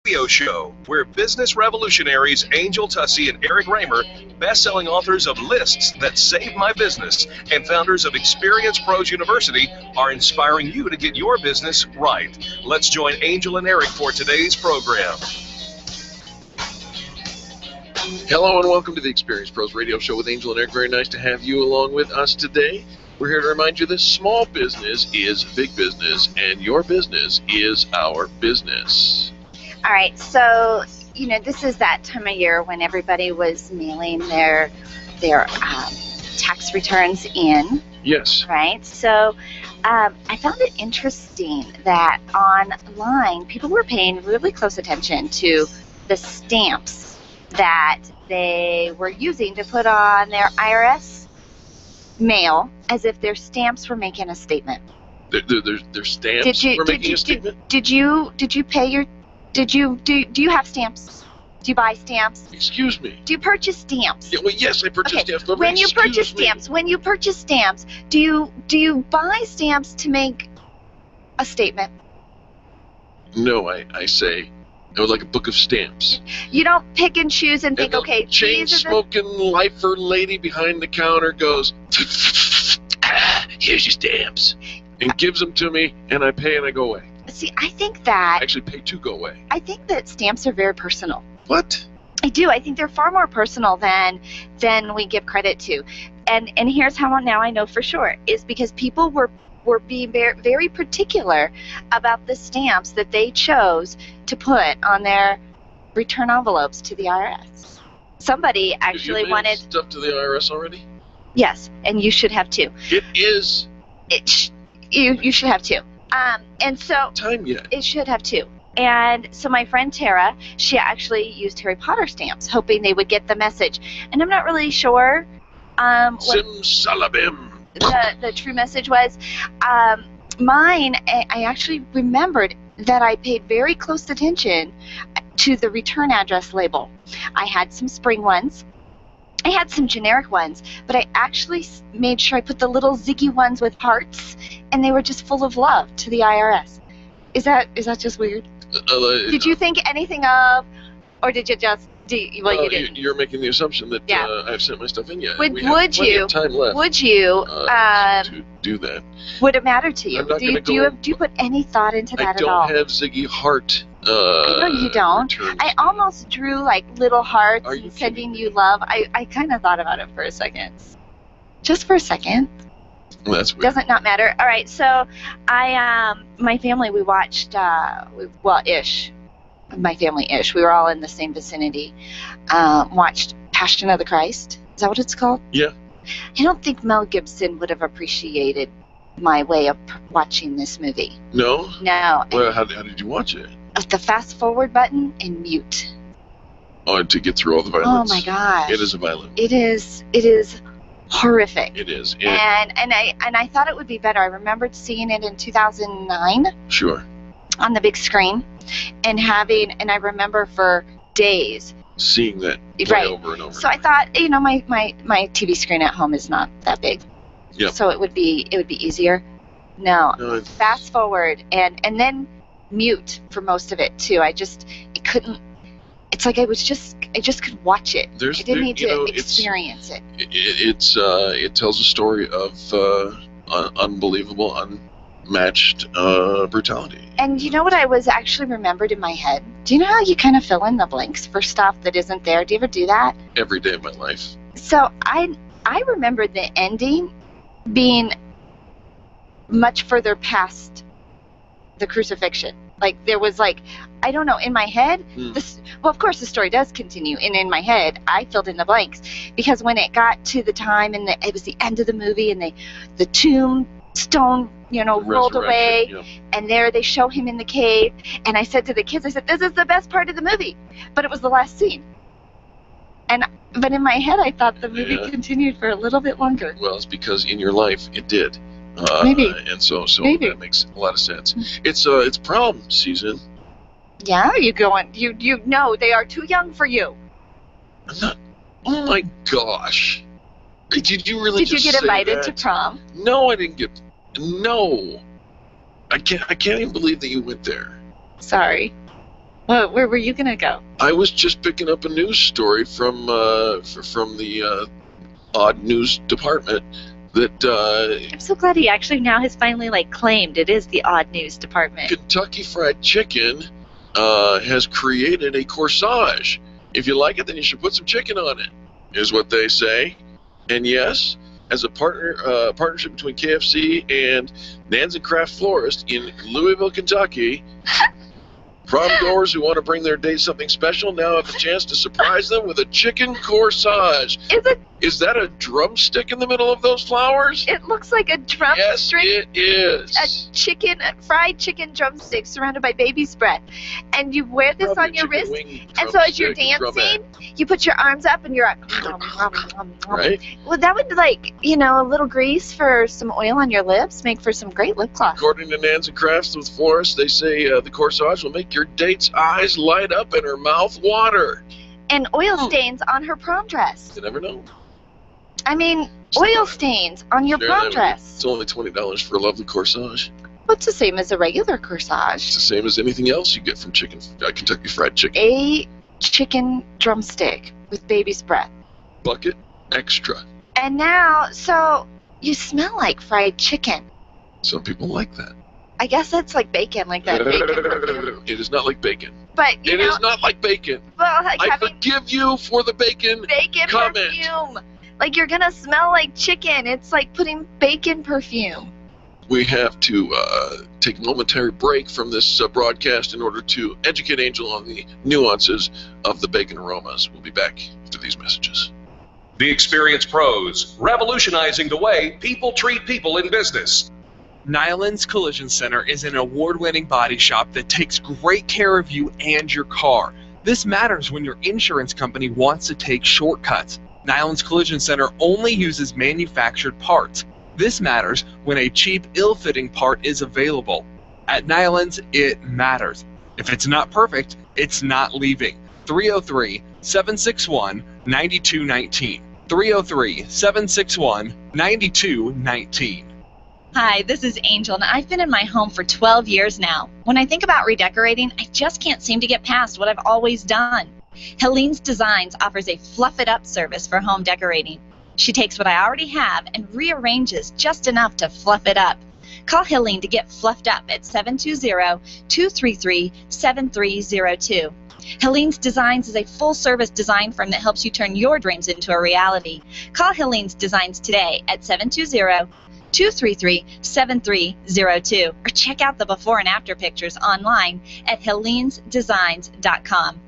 Radio Show, where business revolutionaries Angel Tussey and Eric Raymer, best-selling authors of Lists That Saved My Business and founders of Experience Pros University, are inspiring you to get your business right. Let's join Angel and Eric for today's program. Hello and welcome to the Experience Pros Radio Show with Angel and Eric. Very nice to have you along with us today. We're here to remind you that small business is big business, and your business is our business. All right, so, this is that time of year when everybody was mailing their tax returns in. Yes. Right? So I found it interesting that online people were paying really close attention to the stamps that they were using to put on their IRS mail, as if their stamps were making a statement. Their stamps were making a statement? Do you have stamps? Do you buy stamps? Excuse me. Do you purchase stamps? Yeah, well, yes, I purchase stamps. But when you purchase stamps, do you buy stamps to make a statement? No, I say, like a book of stamps. You don't pick and choose and think, okay, chain-smoking lifer lady behind the counter goes, here's your stamps, and gives them to me, and I pay and I go away. See, I think that... I actually pay to go away. I think that stamps are very personal. What? I do. I think they're far more personal than we give credit to. And here's how now I know for sure, is because people were being very, very particular about the stamps that they chose to put on their return envelopes to the IRS. Somebody actually wanted stuff to the IRS already? Yes, and you should have too. It is. You should have too. And so time yet. It should have too. And so my friend Tara, she actually used Harry Potter stamps, hoping they would get the message. And I'm not really sure Simsalabim. The true message was. Mine, I actually remembered that I paid very close attention to the return address label. I had some spring ones. I had some generic ones, but I actually made sure I put the little ziggy ones with hearts, and they were just full of love to the IRS. Is that just weird? Did you think anything of, or did you just? You didn't. You're making the assumption that I've sent my stuff in yet. Would you? Time left, would you? To do that? Would it matter to you? I'm not Do you put any thought into that at all? I don't have Ziggy Heart. I know you don't. I almost drew like little hearts and sending you love. I kind of thought about it for a second. Just for a second. Well, that's weird. Doesn't not matter. All right, so my family, we watched, my family-ish, we were all in the same vicinity, watched Passion of the Christ. Is that what it's called? Yeah. I don't think Mel Gibson would have appreciated my way of watching this movie. No? No. Well, how did you watch it? The fast-forward button and mute. Oh, to get through all the violence? Oh, my gosh. It is a violent movie. It is horrific. It is. And I thought it would be better. I remembered seeing it in 2009. Sure. On the big screen, and I remember for days seeing that play over and over. So I thought, my TV screen at home is not that big. Yep. So it would be easier. No, fast forward and then mute for most of it too. I couldn't. It's like I just could watch it. I didn't need to experience it. It tells a story of unbelievable, unmatched brutality. And you know what I was actually remembered in my head? Do you know how you kind of fill in the blanks for stuff that isn't there? Do you ever do that? Every day of my life. So I remembered the ending being much further past the crucifixion. Like there was I don't know, in my head, well, of course the story does continue, and in my head, I filled in the blanks, because when it got to the time, and it was the end of the movie, and the tombstone, rolled away, and there they show him in the cave, and I said to the kids, I said, this is the best part of the movie, but it was the last scene. But in my head, I thought the movie continued for a little bit longer. Well, it's because in your life, it did. Maybe. And so Maybe. That makes a lot of sense. It's prom season. Yeah, you know they are too young for you. I'm not. Oh my gosh! Did you really? Did you get invited to prom? No, I didn't get. No, I can't even believe that you went there. Sorry. Well, where were you going to go? I was just picking up a news story from the odd news department that I'm so glad he actually now has finally claimed it is the odd news department. Kentucky Fried Chicken has created a corsage. If you like it, then you should put some chicken on it, is what they say. And yes, as a partnership between KFC and Nansen Craft Florist in Louisville, Kentucky, prom goers who want to bring their date something special now have a chance to surprise them with a chicken corsage. Is that a drumstick in the middle of those flowers? It looks like a drumstick. Yes, it is. A fried chicken drumstick surrounded by baby's breath. And you wear this Probably on your wrist. wing And so as you're drumstick, dancing, you put your arms up and you're right? Well, that would a little grease for some oil on your lips, make for some great lip gloss. According to Nansen Crafts with Florist, they say the corsage will make your date's eyes light up and her mouth water. And oil stains on her prom dress. You never know. I mean, oil stains on your prom dress. It's only $20 for a lovely corsage. What's the same as a regular corsage? It's the same as anything else you get from Kentucky Fried Chicken. A chicken drumstick with baby's breath. Bucket extra. And now, so you smell like fried chicken. Some people like that. I guess it's like bacon, like that bacon perfume. It is not like bacon. But It is not like bacon. Well, I forgive you for the bacon comment. perfume. Like you're gonna smell like chicken. It's like putting bacon perfume. We have to take a momentary break from this broadcast in order to educate Angel on the nuances of the bacon aromas. We'll be back after these messages. The Experience Pros, revolutionizing the way people treat people in business. Nyland's Collision Center is an award-winning body shop that takes great care of you and your car. This matters when your insurance company wants to take shortcuts. Nyland's Collision Center only uses manufactured parts. This matters when a cheap, ill-fitting part is available. At Nyland's, it matters. If it's not perfect, it's not leaving. 303-761-9219. 303-761-9219. Hi, this is Angel, and I've been in my home for 12 years now. When I think about redecorating, I just can't seem to get past what I've always done. Helene's Designs offers a fluff-it-up service for home decorating. She takes what I already have and rearranges just enough to fluff it up. Call Helene to get fluffed up at 720-233-7302. Helene's Designs is a full-service design firm that helps you turn your dreams into a reality. Call Helene's Designs today at 720-233-7302 or check out the before and after pictures online at helenesdesigns.com.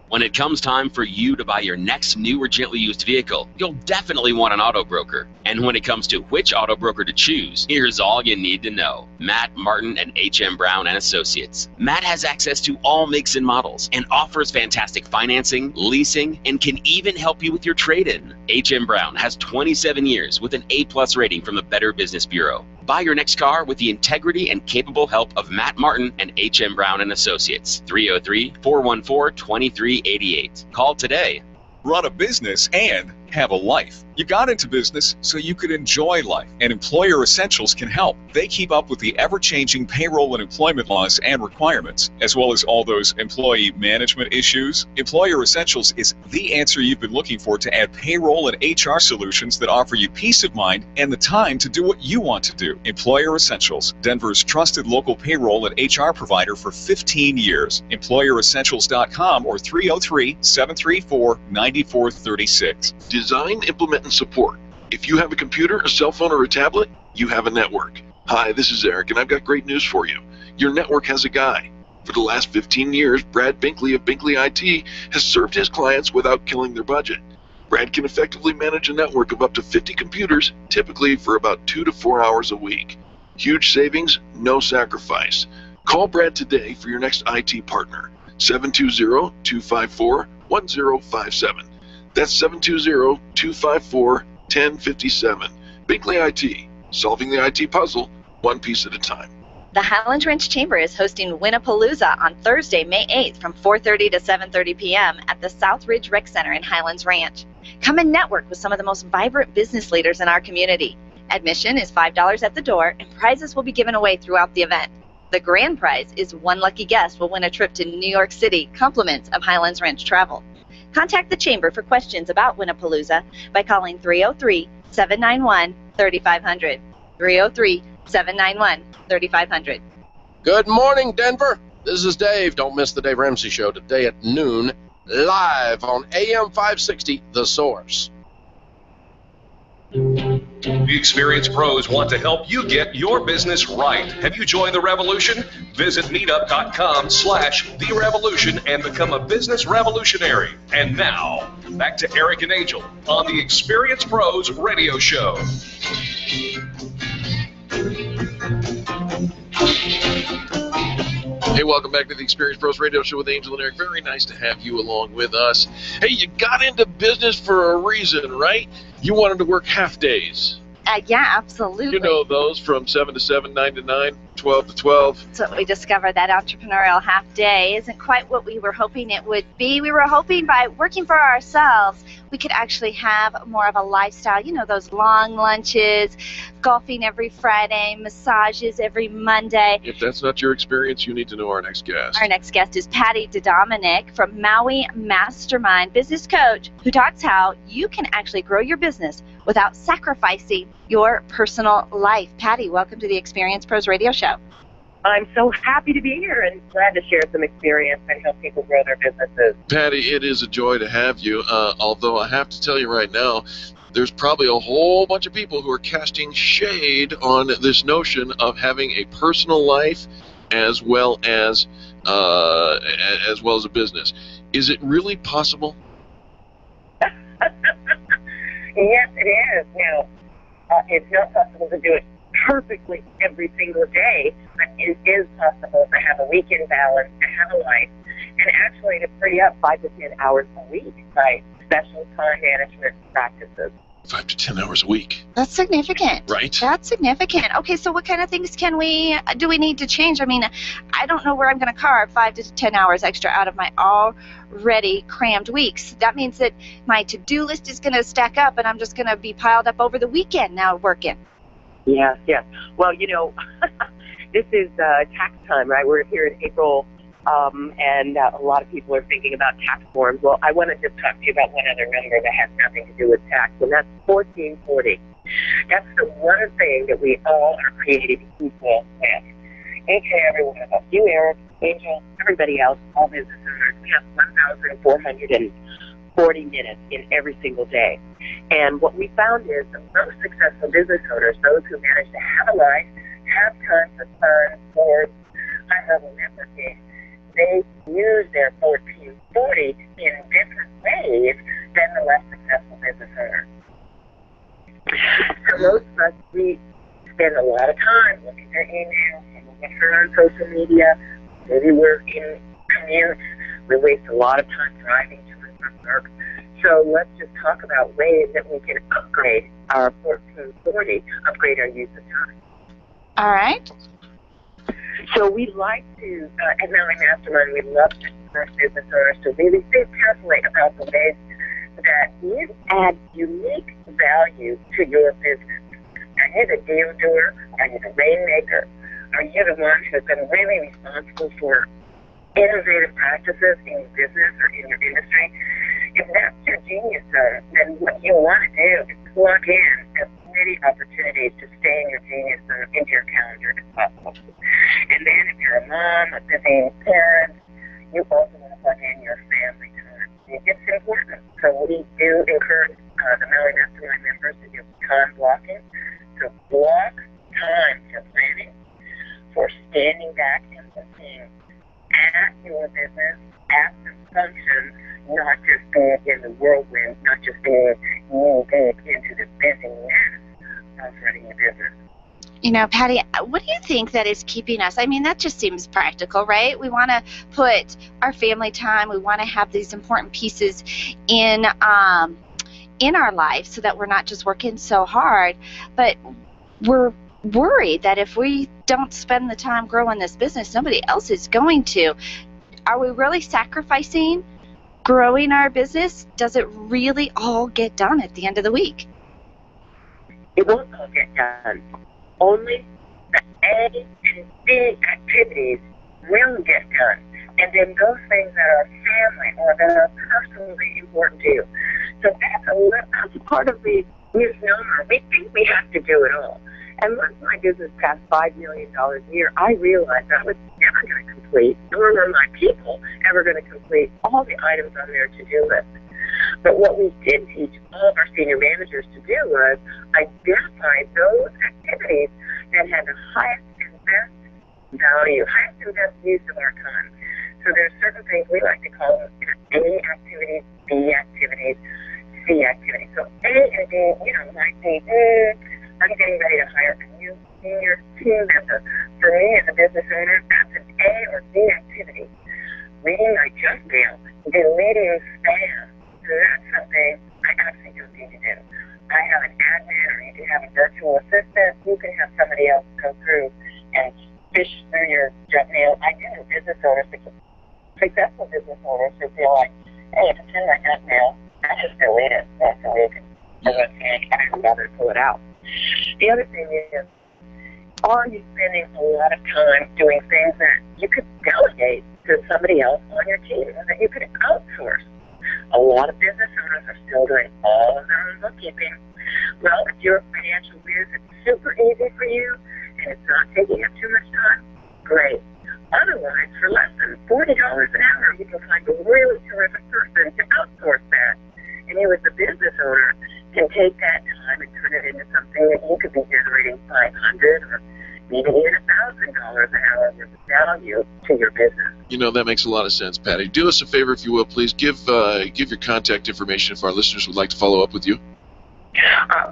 When it comes time for you to buy your next new or gently used vehicle, you'll definitely want an auto broker. And when it comes to which auto broker to choose, here's all you need to know. Matt Martin and H.M. Brown and Associates. Matt has access to all makes and models and offers fantastic financing, leasing, and can even help you with your trade-in. H.M. Brown has 27 years with an A+ rating from the Better Business Bureau. Buy your next car with the integrity and capable help of Matt Martin and H.M. Brown and Associates. 303-414-2388. Call today. Run a business and have a life. You got into business so you could enjoy life, and Employer Essentials can help. They keep up with the ever-changing payroll and employment laws and requirements, as well as all those employee management issues. Employer Essentials is the answer you've been looking for to add payroll and HR solutions that offer you peace of mind and the time to do what you want to do. Employer Essentials, Denver's trusted local payroll and HR provider for 15 years. EmployerEssentials.com or 303-734-9436. Design, implement, and support. If you have a computer, a cell phone, or a tablet, you have a network. Hi, this is Eric, and I've got great news for you. Your network has a guy. For the last 15 years, Brad Binkley of Binkley IT has served his clients without killing their budget. Brad can effectively manage a network of up to 50 computers, typically for about 2 to 4 hours a week. Huge savings, no sacrifice. Call Brad today for your next IT partner. 720-254-1057. That's 720-254-1057. Binkley IT, solving the IT puzzle one piece at a time. The Highlands Ranch Chamber is hosting Winnapalooza on Thursday, May 8th from 4:30 to 7:30 p.m. at the South Ridge Rec Center in Highlands Ranch. Come and network with some of the most vibrant business leaders in our community. Admission is $5 at the door, and prizes will be given away throughout the event. The grand prize is one lucky guest will win a trip to New York City, compliments of Highlands Ranch Travel. Contact the Chamber for questions about Winnapalooza by calling 303-791-3500. 303-791-3500. Good morning, Denver. This is Dave. Don't miss the Dave Ramsey Show today at noon, live on AM 560, The Source. The Experienced Pros want to help you get your business right. Have you joined the revolution? Visit meetup.com/therevolution and become a business revolutionary. And now, back to Eric and Angel on the Experienced Pros Radio Show. Hey, welcome back to the Experienced Pros Radio Show with Angel and Eric. Very nice to have you along with us. Hey, you got into business for a reason, right? You wanted to work half days. Yeah, absolutely. You know those from 7 to 7, 9 to 9, 12 to 12. That's what we discovered. That entrepreneurial half day isn't quite what we were hoping it would be. We were hoping by working for ourselves, we could actually have more of a lifestyle. You know, those long lunches, golfing every Friday, massages every Monday. If that's not your experience, you need to know our next guest. Our next guest is Patty DeDominic from Maui Mastermind, business coach, who talks how you can actually grow your business without sacrificing your personal life. Patty, welcome to the Experienced Pros Radio Show. I'm so happy to be here and glad to share some experience and help people grow their businesses. Patty, it is a joy to have you, although I have to tell you right now, there's probably a whole bunch of people who are casting shade on this notion of having a personal life as well as a business. Is it really possible? Yes, it is. Now, it's not possible to do it perfectly every single day, but it is possible to have a weekend balance, to have a life, and actually to free up 5 to 10 hours a week by special time management practices. 5 to 10 hours a week. That's significant. Right. That's significant. Okay, so what kind of things do we need to change? I mean, I don't know where I'm going to carve 5 to 10 hours extra out of my already crammed weeks. That means that my to-do list is going to stack up, and I'm just going to be piled up over the weekend now working. Yes, yes. Well, you know, this is tax time, right? We're here in April, and a lot of people are thinking about tax forms. Well, I want to just talk to you about one other number that has nothing to do with tax, and that's 1440. That's the one thing that we all are created equal with. Each and every one of us, you, Eric, Angel, everybody else, all business owners, we have 1,440 minutes in every single day. And what we found is the most successful business owners, those who manage to have a life, have time for fun, sports, high-level networking, they use their 1440 in different ways than the less successful business owner. So most of us, we spend a lot of time looking at emails, looking on social media, maybe we're in commutes, we waste a lot of time driving to and from work. So let's just talk about ways that we can upgrade our 1440, upgrade our use of time. All right. So we like to, at Maui Mastermind, we love to encourage business owners to really think carefully about the ways that you add unique value to your business. Are you the deal doer? Are you the rainmaker? Are you the one who's been really responsible for innovative practices in your business or in your industry? If that's your genius zone, then what you want to do is plug in as many opportunities to stay in your genius zone into your calendar as possible. And then if you're a mom, a busy parent, you also want to plug in your family time. It's important. So we do encourage the Maui Mastermind members to do time blocking. So block time for planning, for standing back and looking at your business, at the functions, not just being in the whirlwind, not just being deep into the busyness of running a business. You know, Patty, what do you think that is keeping us? I mean, that just seems practical, right? We want to put our family time, we want to have these important pieces in our life so that we're not just working so hard, but we're worried that if we don't spend the time growing this business, somebody else is going to. Are we really sacrificing growing our business? Does it really all get done at the end of the week? It won't all get done. Only the A and B activities will get done. And then those things that are family or that are personally important to you. So that's part of the misnomer. We think we have to do it all. And once my business passed $5 million a year, I realized I was never going to complete, nor were my people ever going to complete all the items on their to-do list. But what we did teach all of our senior managers to do was identify those activities that had the highest and best value, highest and best use of our time. So there's certain things we like to call A activities, B activities, C activities. So A and B, might be, I'm getting ready to hire a new senior team member. For me as a business owner, that's an A or B activity. Reading my junk mail, deleting spam. So that's something I absolutely don't need to do. I have an admin, or you can have a virtual assistant. You can have somebody else go through and fish through your junk mail. I do have business owners, successful business owners who feel like, hey, if it's in my junk mail, I just delete it once a week. I don't bother to pull it out. The other thing is, are you spending a lot of time doing things that you could delegate to somebody else on your team, or that you could outsource? A lot of business owners are still doing all of their own bookkeeping. Well, if you're a financial whiz, it's super easy for you, and it's not taking up too much time. Great. Otherwise, for less than $40 an hour, you can find a really terrific person to outsource that. And you, as a business owner, can take that time and turn it into something that you could be generating $500 or maybe even $1,000 an hour worth of value to your business. That makes a lot of sense, Patty. Do us a favor, if you will, please. Give your contact information if our listeners would like to follow up with you.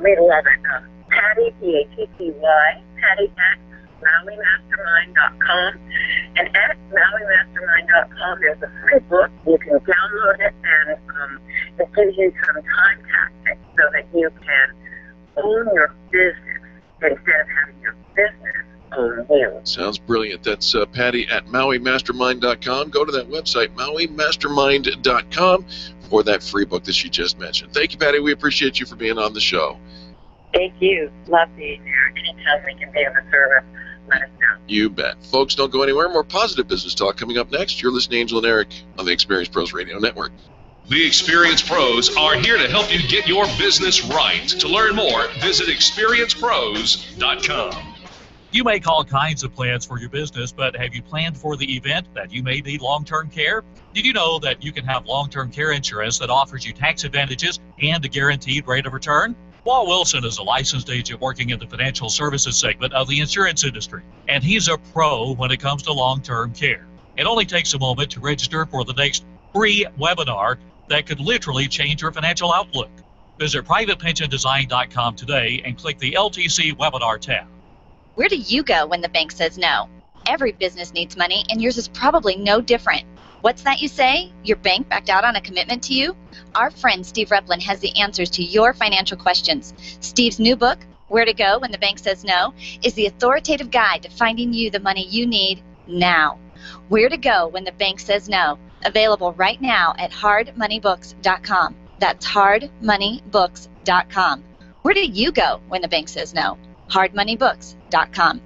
We'd love it. Patty, Patty, Patty at MauiMastermind.com. And at MauiMastermind.com, there's a free book. You can download it, and it gives you some time tactics so that you can own your business instead of having your business own you. Sounds brilliant. That's Patty at MauiMastermind.com. Go to that website, MauiMastermind.com, for that free book that she just mentioned. Thank you, Patty. We appreciate you for being on the show. Thank you. Love being here. Anytime we can be of service, let us know. You bet. Folks, don't go anywhere. More positive business talk coming up next. You're listening to Angel and Eric on the Experience Pros Radio Network. The Experience Pros are here to help you get your business right. To learn more, visit experiencepros.com. You make all kinds of plans for your business, but have you planned for the event that you may need long-term care? Did you know that you can have long-term care insurance that offers you tax advantages and a guaranteed rate of return? Walt Wilson is a licensed agent working in the financial services segment of the insurance industry, and he's a pro when it comes to long-term care. It only takes a moment to register for the next free webinar that could literally change your financial outlook. Visit privatepensiondesign.com today and click the LTC webinar tab. Where do you go when the bank says no? Every business needs money, and yours is probably no different. What's that you say? Your bank backed out on a commitment to you? Our friend Steve Replin has the answers to your financial questions. Steve's new book, Where to Go When the Bank Says No, is the authoritative guide to finding you the money you need now. Where to Go When the Bank Says No, available right now at hardmoneybooks.com. That's hardmoneybooks.com. Where do you go when the bank says no? hardmoneybooks.com.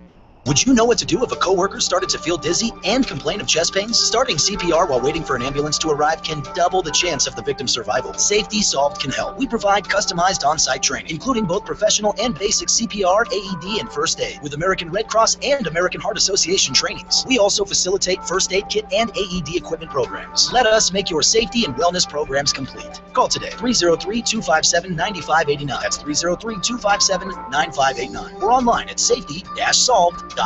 Would you know what to do if a coworker started to feel dizzy and complain of chest pains? Starting CPR while waiting for an ambulance to arrive can double the chance of the victim's survival. Safety Solved can help. We provide customized on-site training, including both professional and basic CPR, AED, and first aid, with American Red Cross and American Heart Association trainings. We also facilitate first aid kit and AED equipment programs. Let us make your safety and wellness programs complete. Call today, 303-257-9589. That's 303-257-9589. Or online at safety-solved.com.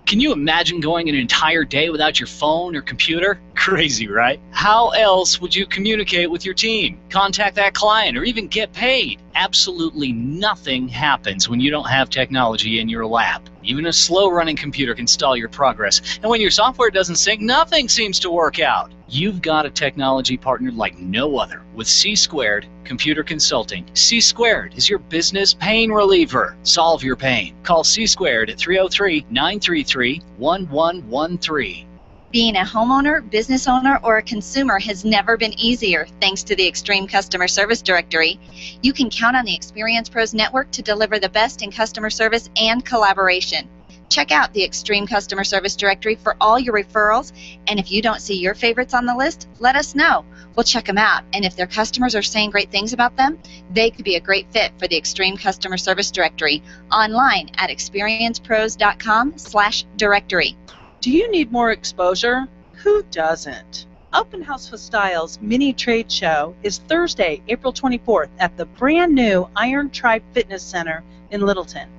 Can you imagine going an entire day without your phone or computer? Crazy, right? How else would you communicate with your team, contact that client, or even get paid? Absolutely nothing happens when you don't have technology in your lap. Even a slow-running computer can stall your progress. And when your software doesn't sync, nothing seems to work out. You've got a technology partner like no other with C-Squared Computer Consulting. C-Squared is your business pain reliever. Solve your pain. Call C-Squared at 303-933-1113. Being a homeowner, business owner, or a consumer has never been easier thanks to the Extreme Customer Service Directory. You can count on the Experience Pros Network to deliver the best in customer service and collaboration. Check out the Extreme Customer Service Directory for all your referrals, and if you don't see your favorites on the list, let us know. We'll check them out, and if their customers are saying great things about them, they could be a great fit for the Extreme Customer Service Directory online at experiencepros.com/directory. Do you need more exposure? Who doesn't? Open House for Styles mini trade show is Thursday, April 24th at the brand new Iron Tribe Fitness Center in Littleton.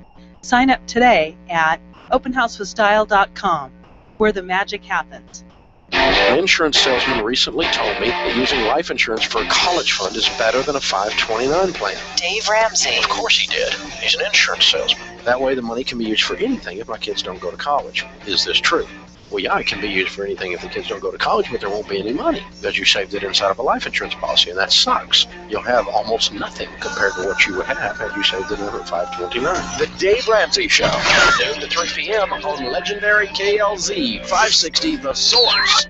Sign up today at openhouseforstyle.com, where the magic happens. An insurance salesman recently told me that using life insurance for a college fund is better than a 529 plan. Dave Ramsey. Of course he did. He's an insurance salesman. That way the money can be used for anything if my kids don't go to college. Is this true? Well, yeah, it can be used for anything if the kids don't go to college, but there won't be any money because you saved it inside of a life insurance policy, and that sucks. You'll have almost nothing compared to what you would have had you saved it in at 529. The Dave Ramsey Show, noon to 3 p.m. on legendary KLZ 560 The Source.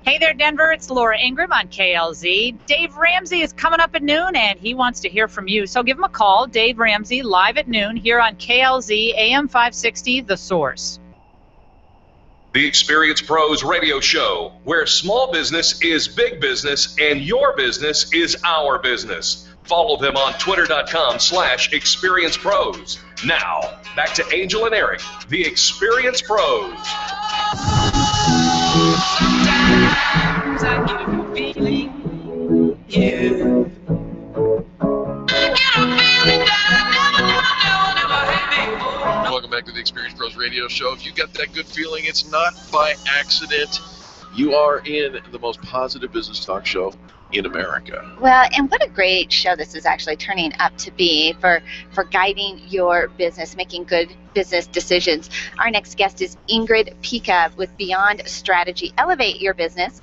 Hey there, Denver. It's Laura Ingram on KLZ. Dave Ramsey is coming up at noon, and he wants to hear from you. So give him a call. Dave Ramsey, live at noon here on KLZ AM 560 The Source. The Experience Pros radio show, where small business is big business and your business is our business. Follow them on twitter.com/experiencepros. Now, back to Angel and Eric, the Experience Pros. Sometimes I get a feeling, yeah. Welcome back to the Experience Pros Radio Show. If you got that good feeling, it's not by accident. You are in the most positive business talk show in America. Well, and what a great show this is actually turning up to be for guiding your business, making good business decisions. Our next guest is Ingrid Pica with Beyond Strategy. Elevate your business.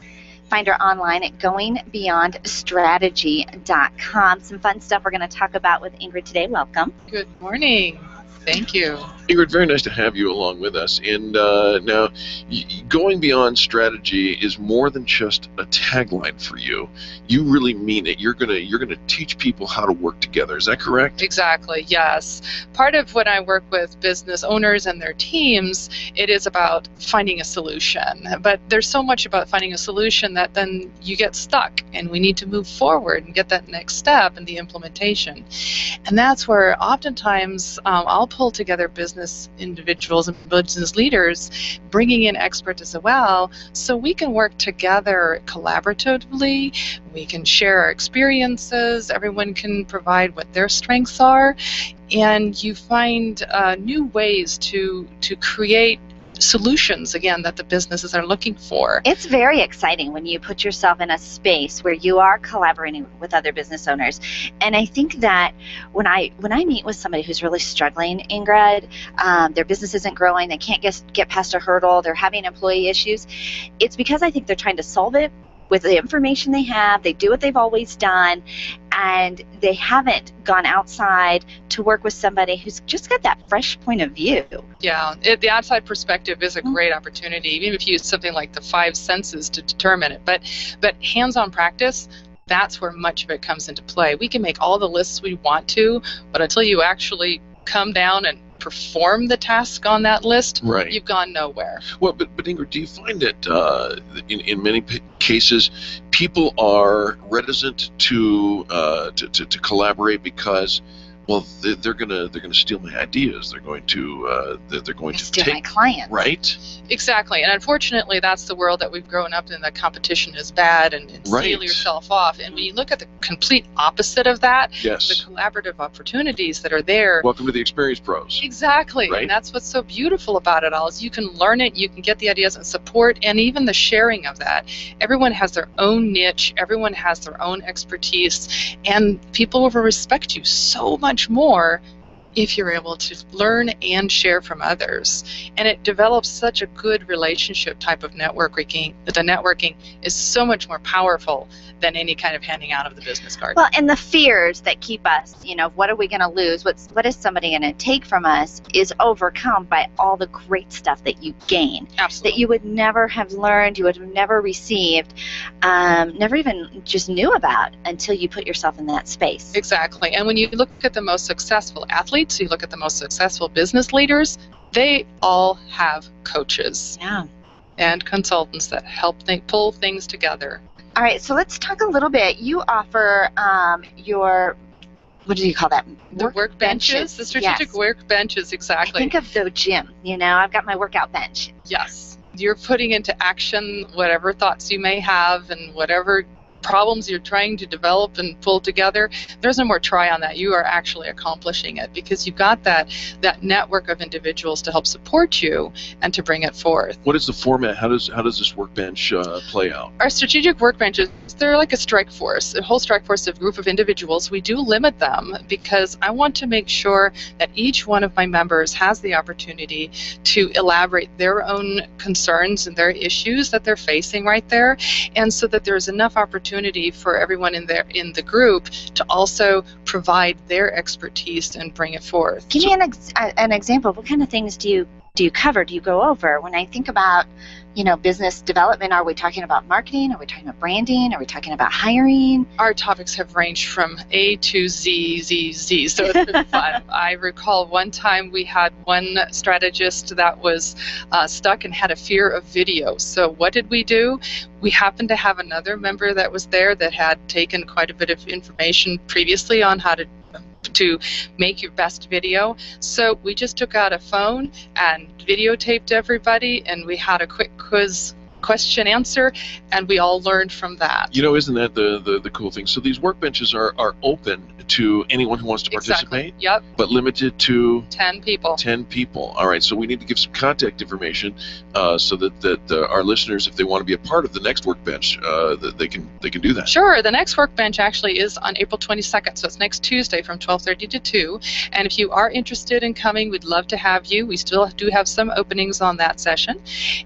Find her online at goingbeyondstrategy.com. Some fun stuff we're going to talk about with Ingrid today. Welcome. Good morning. Thank you. Ingrid, very nice to have you along with us. And now, going beyond strategy is more than just a tagline for you. You really mean it. You're gonna teach people how to work together. Is that correct? Exactly. Yes. Part of when I work with business owners and their teams, it is about finding a solution. But there's so much about finding a solution that then you get stuck, and we need to move forward and get that next step in the implementation. And that's where oftentimes I'll pull together business individuals and business leaders, bringing in experts as well, so we can work together collaboratively. We can share our experiences. Everyone can provide what their strengths are, and you find new ways to create solutions, again, that the businesses are looking for. It's very exciting when you put yourself in a space where you are collaborating with other business owners. And I think that when I meet with somebody who's really struggling, Ingrid, their business isn't growing, they can't get past a hurdle, they're having employee issues, it's because I think they're trying to solve it with the information they have. They do what they've always done, and they haven't gone outside to work with somebody who's just got that fresh point of view. Yeah, the outside perspective is a great opportunity, even if you use something like the 5 senses to determine it. But hands-on practice, that's where much of it comes into play. We can make all the lists we want to, but until you actually come down and perform the task on that list, right, you've gone nowhere. Well, but Ingrid, do you find that in many cases people are reticent to collaborate because, well, they're gonna steal my ideas. They're going to steal take my clients. Right. Exactly, and unfortunately, that's the world that we've grown up in. That competition is bad, and seal yourself off. And when you look at the complete opposite of that, yes, the collaborative opportunities that are there. Welcome to the Experience Pros. Exactly, right? And that's what's so beautiful about it all, is you can learn it, you can get the ideas and support, and even the sharing of that. Everyone has their own niche, everyone has their own expertise, and people will respect you so much more if you're able to learn and share from others. And it develops such a good relationship type of networking. The networking is so much more powerful than any kind of handing out of the business card. Well, and the fears that keep us, what are we going to lose? What is somebody going to take from us is overcome by all the great stuff that you gain. Absolutely. That you would never have learned, you would have never received, never even just knew about until you put yourself in that space. Exactly. And when you look at the most successful athletes, you look at the most successful business leaders, they all have coaches Yeah. and consultants that help pull things together. All right, so let's talk a little bit. You offer your, what do you call that? The workbenches, the strategic Yes. workbenches, exactly. Think of the gym. You know, I've got my workout bench. Yes. You're putting into action whatever thoughts you may have and whatever problems you're trying to develop and pull together. There's no more try on that. You are actually accomplishing it because you've got that network of individuals to help support you and to bring it forth. What is the format? How does this workbench play out? Our strategic workbenches, they're like a strike force, a whole strike force of group of individuals. We do limit them because I want to make sure that each one of my members has the opportunity to elaborate their own concerns and their issues that they're facing right there, and so that there's enough opportunity for everyone in the group to also provide their expertise and bring it forth. Give me an example. What kind of things do you cover? Do you go over? When I think about, business development, are we talking about marketing? Are we talking about branding? Are we talking about hiring? Our topics have ranged from A to Z, so it's been fun. I recall one time we had one strategist that was stuck and had a fear of video. So what did we do? We happened to have another member that was there that had taken quite a bit of information previously on how to make your best video. So we just took out a phone and videotaped everybody, and we had a quick quiz question answer, and we all learned from that. Isn't that the cool thing? So these workbenches are open to anyone who wants to participate? Exactly. Yep. But limited to 10 people. 10 people. All right. So we need to give some contact information so that our listeners, if they want to be a part of the next workbench, that they can do that. Sure. The next workbench actually is on April 22nd, so it's next Tuesday from 12:30 to 2. And if you are interested in coming, we'd love to have you. We still do have some openings on that session,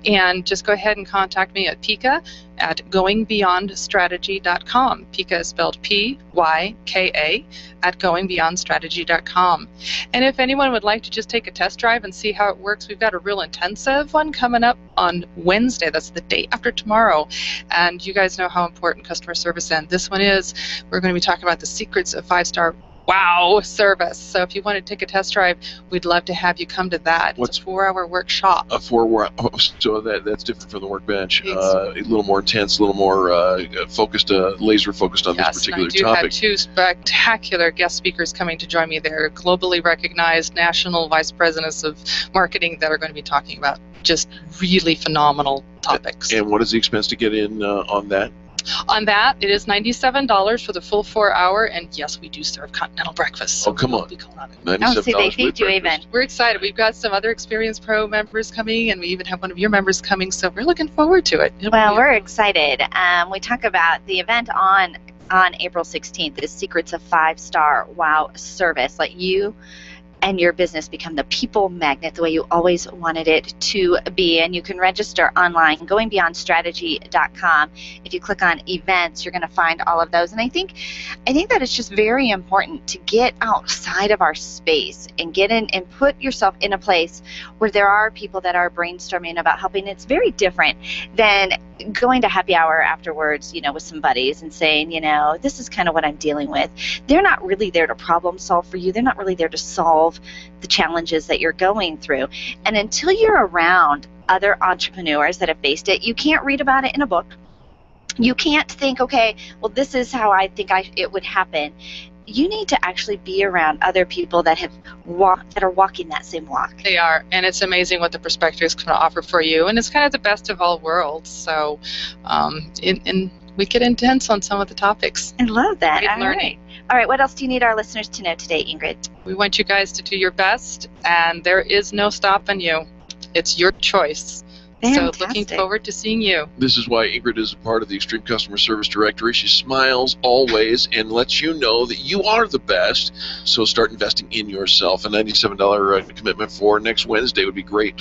and just go ahead and contact me at Pika at goingbeyondstrategy.com. Pika is spelled Pyka at goingbeyondstrategy.com. And if anyone would like to just take a test drive and see how it works, we've got a real intensive one coming up on Wednesday. That's the day after tomorrow. And you guys know how important customer service and this one is. We're going to be talking about the secrets of 5-star wow service. So if you want to take a test drive, we'd love to have you come to that. It's a 4-hour workshop. A 4-hour, so that's different from the workbench. A little more intense, a little more focused, laser focused on this particular topic. topic. Have 2 spectacular guest speakers coming to join me there, globally recognized national vice presidents of marketing that are going to be talking about just really phenomenal topics. And what is the expense to get in on that? On that, it is $97 for the full 4-hour, and yes, we do serve continental breakfast. So come on. $97 they feed you even. We're excited. We've got some other Experience Pro members coming, and we even have one of your members coming, so we're looking forward to it. Well, we're excited. We talk about the event on April 16th, the Secrets of 5-Star Wow Service. Let you and your business become the people magnet the way you always wanted it to be. And you can register online, goingbeyondstrategy.com. If you click on events, you're going to find all of those. And I think that it's just very important to get outside of our space and get in and put yourself in a place where there are people that are brainstorming about helping. It's very different than going to happy hour afterwards, with some buddies and saying, this is kind of what I'm dealing with. They're not really there to problem solve for you. They're not really there to solve the challenges that you're going through. And until you're around other entrepreneurs that have faced it, you can't read about it in a book. You can't think, okay, well, this is how I think it would happen. You need to actually be around other people that are walking that same walk. They are, and it's amazing what the perspectives can offer for you. And it's kind of the best of all worlds. So, we get intense on some of the topics. I love that. Great learning. All right, what else do you need our listeners to know today, Ingrid? We want you guys to do your best, and there is no stopping you. It's your choice. Fantastic. So looking forward to seeing you. This is why Ingrid is a part of the Extreme Customer Service Directory. She smiles always and lets you know that you are the best. So start investing in yourself. A $97 commitment for next Wednesday would be a great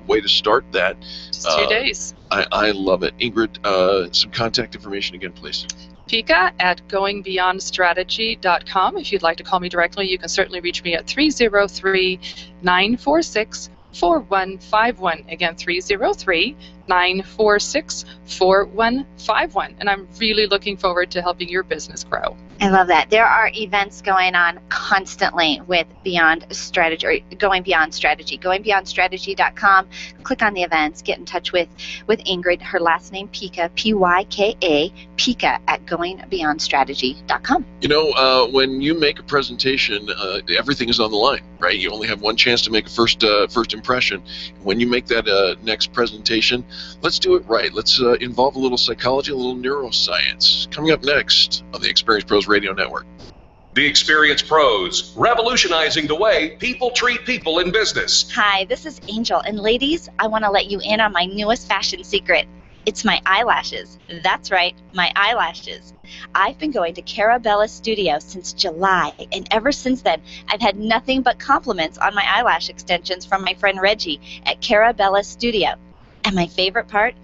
way to start that. Just 2 days. I love it. Ingrid, some contact information again, please. Pika at goingbeyondstrategy.com. If you'd like to call me directly, you can certainly reach me at 303-946-4151. Again, 303-946-4151. And I'm really looking forward to helping your business grow. I love that. There are events going on constantly with Beyond Strategy, or Going Beyond Strategy. GoingBeyondStrategy.com. Click on the events. Get in touch with Ingrid. Her last name, Pika, P-Y-K-A, Pika at GoingBeyondStrategy.com. You know, when you make a presentation, everything is on the line, right? You only have one chance to make a first impression. When you make that next presentation, let's do it right. Let's involve a little psychology, a little neuroscience. Coming up next on the Experience Pros Radio Network. The Experience Pros, revolutionizing the way people treat people in business. Hi, this is Angel, and ladies, I want to let you in on my newest fashion secret. It's my eyelashes. That's right, my eyelashes. I've been going to Carabella Studio since July, and ever since then, I've had nothing but compliments on my eyelash extensions from my friend Reggie at Carabella Studio. And my favorite part?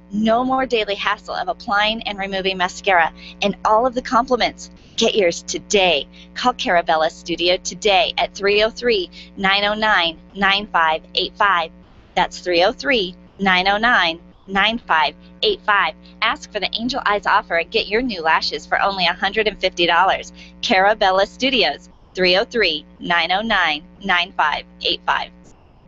No more daily hassle of applying and removing mascara, and all of the compliments. Get yours today. Call Carabella Studio today at 303-909-9585. That's 303-909-9585. Ask for the Angel Eyes offer and get your new lashes for only $150. Carabella Studios, 303-909-9585.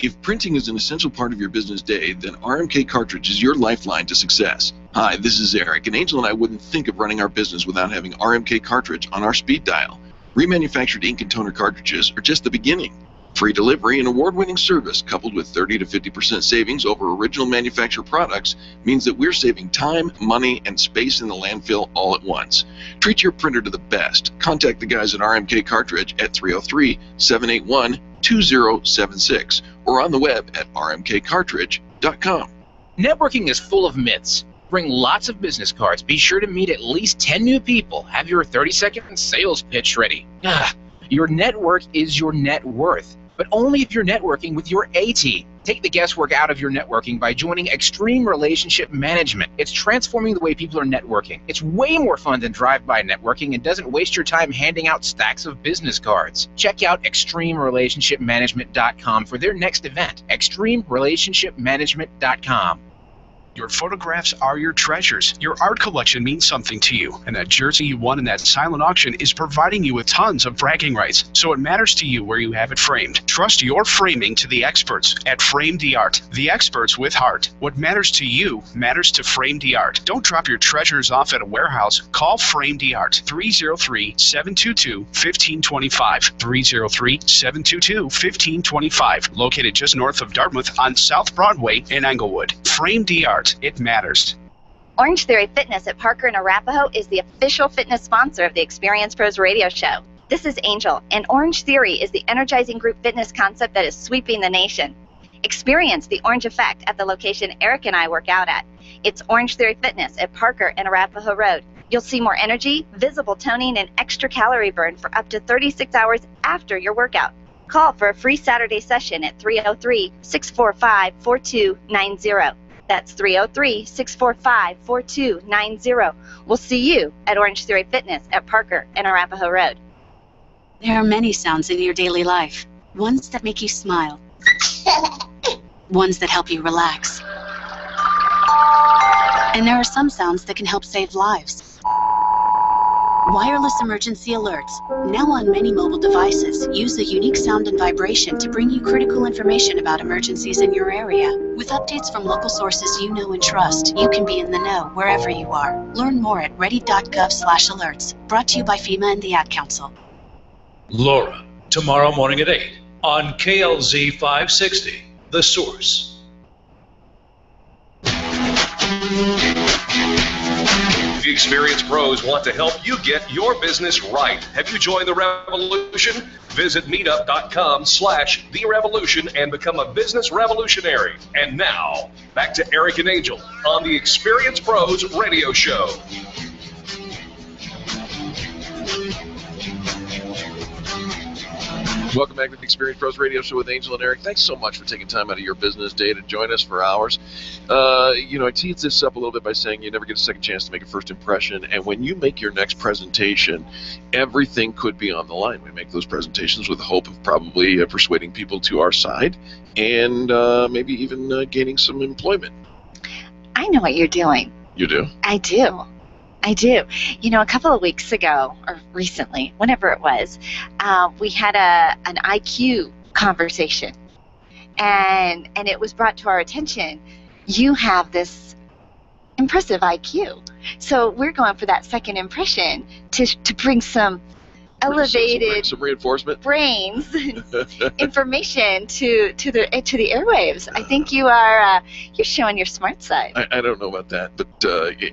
If printing is an essential part of your business day, then RMK Cartridge is your lifeline to success. Hi, this is Eric, and Angel and I wouldn't think of running our business without having RMK Cartridge on our speed dial. Remanufactured ink and toner cartridges are just the beginning. Free delivery and award-winning service coupled with 30 to 50% savings over original manufacturer products means that we're saving time, money, and space in the landfill all at once. Treat your printer to the best. Contact the guys at RMK Cartridge at 303-781-2076 or on the web at rmkcartridge.com. Networking is full of myths. Bring lots of business cards. Be sure to meet at least 10 new people. Have your 30-second sales pitch ready. Your network is your net worth, but only if you're networking with your A-team. Take the guesswork out of your networking by joining Extreme Relationship Management. It's transforming the way people are networking. It's way more fun than drive-by networking and doesn't waste your time handing out stacks of business cards. Check out ExtremeRelationshipManagement.com for their next event. ExtremeRelationshipManagement.com. Your photographs are your treasures. Your art collection means something to you, and that jersey you won in that silent auction is providing you with tons of bragging rights, so it matters to you where you have it framed. Trust your framing to the experts at Frame d'Art, the experts with heart. What matters to you matters to Frame d'Art. Don't drop your treasures off at a warehouse. Call Frame d'Art, 303-722-1525, 303-722-1525, located just north of Dartmouth on South Broadway in Englewood. Frame d'Art. It matters. Orange Theory Fitness at Parker and Arapahoe is the official fitness sponsor of the Experience Pros radio show. This is Angel, and Orange Theory is the energizing group fitness concept that is sweeping the nation. Experience the Orange Effect at the location Eric and I work out at. It's Orange Theory Fitness at Parker and Arapahoe Road. You'll see more energy, visible toning, and extra calorie burn for up to 36 hours after your workout. Call for a free Saturday session at 303-645-4290. That's 303-645-4290. We'll see you at Orange Theory Fitness at Parker and Arapahoe Road. There are many sounds in your daily life. Ones that make you smile. Ones that help you relax. And there are some sounds that can help save lives. Wireless emergency alerts, now on many mobile devices, use a unique sound and vibration to bring you critical information about emergencies in your area. With updates from local sources you know and trust, you can be in the know wherever you are. Learn more at ready.gov/alerts. Brought to you by FEMA and the Ad Council. Laura, tomorrow morning at 8 on KLZ 560, The Source. The Experience Pros want to help you get your business right. Have you joined the revolution? Visit meetup.com/The Revolution and become a business revolutionary. And now, back to Eric and Angel on the Experience Pros radio show. Welcome back to the Experience Pros Radio Show with Angel and Eric. Thanks so much for taking time out of your business day to join us for hours. I teased this up a little bit by saying you never get a second chance to make a first impression, and when you make your next presentation, everything could be on the line. We make those presentations with the hope of probably persuading people to our side and maybe even gaining some employment. I know what you're doing. You do? I do. I do. You know, a couple of weeks ago, or recently, whenever it was, we had an IQ conversation, and it was brought to our attention. You have this impressive IQ, so we're going for that second impression to bring some elevated some reinforcement brains information to the airwaves. I think you are you're showing your smart side. I don't know about that, but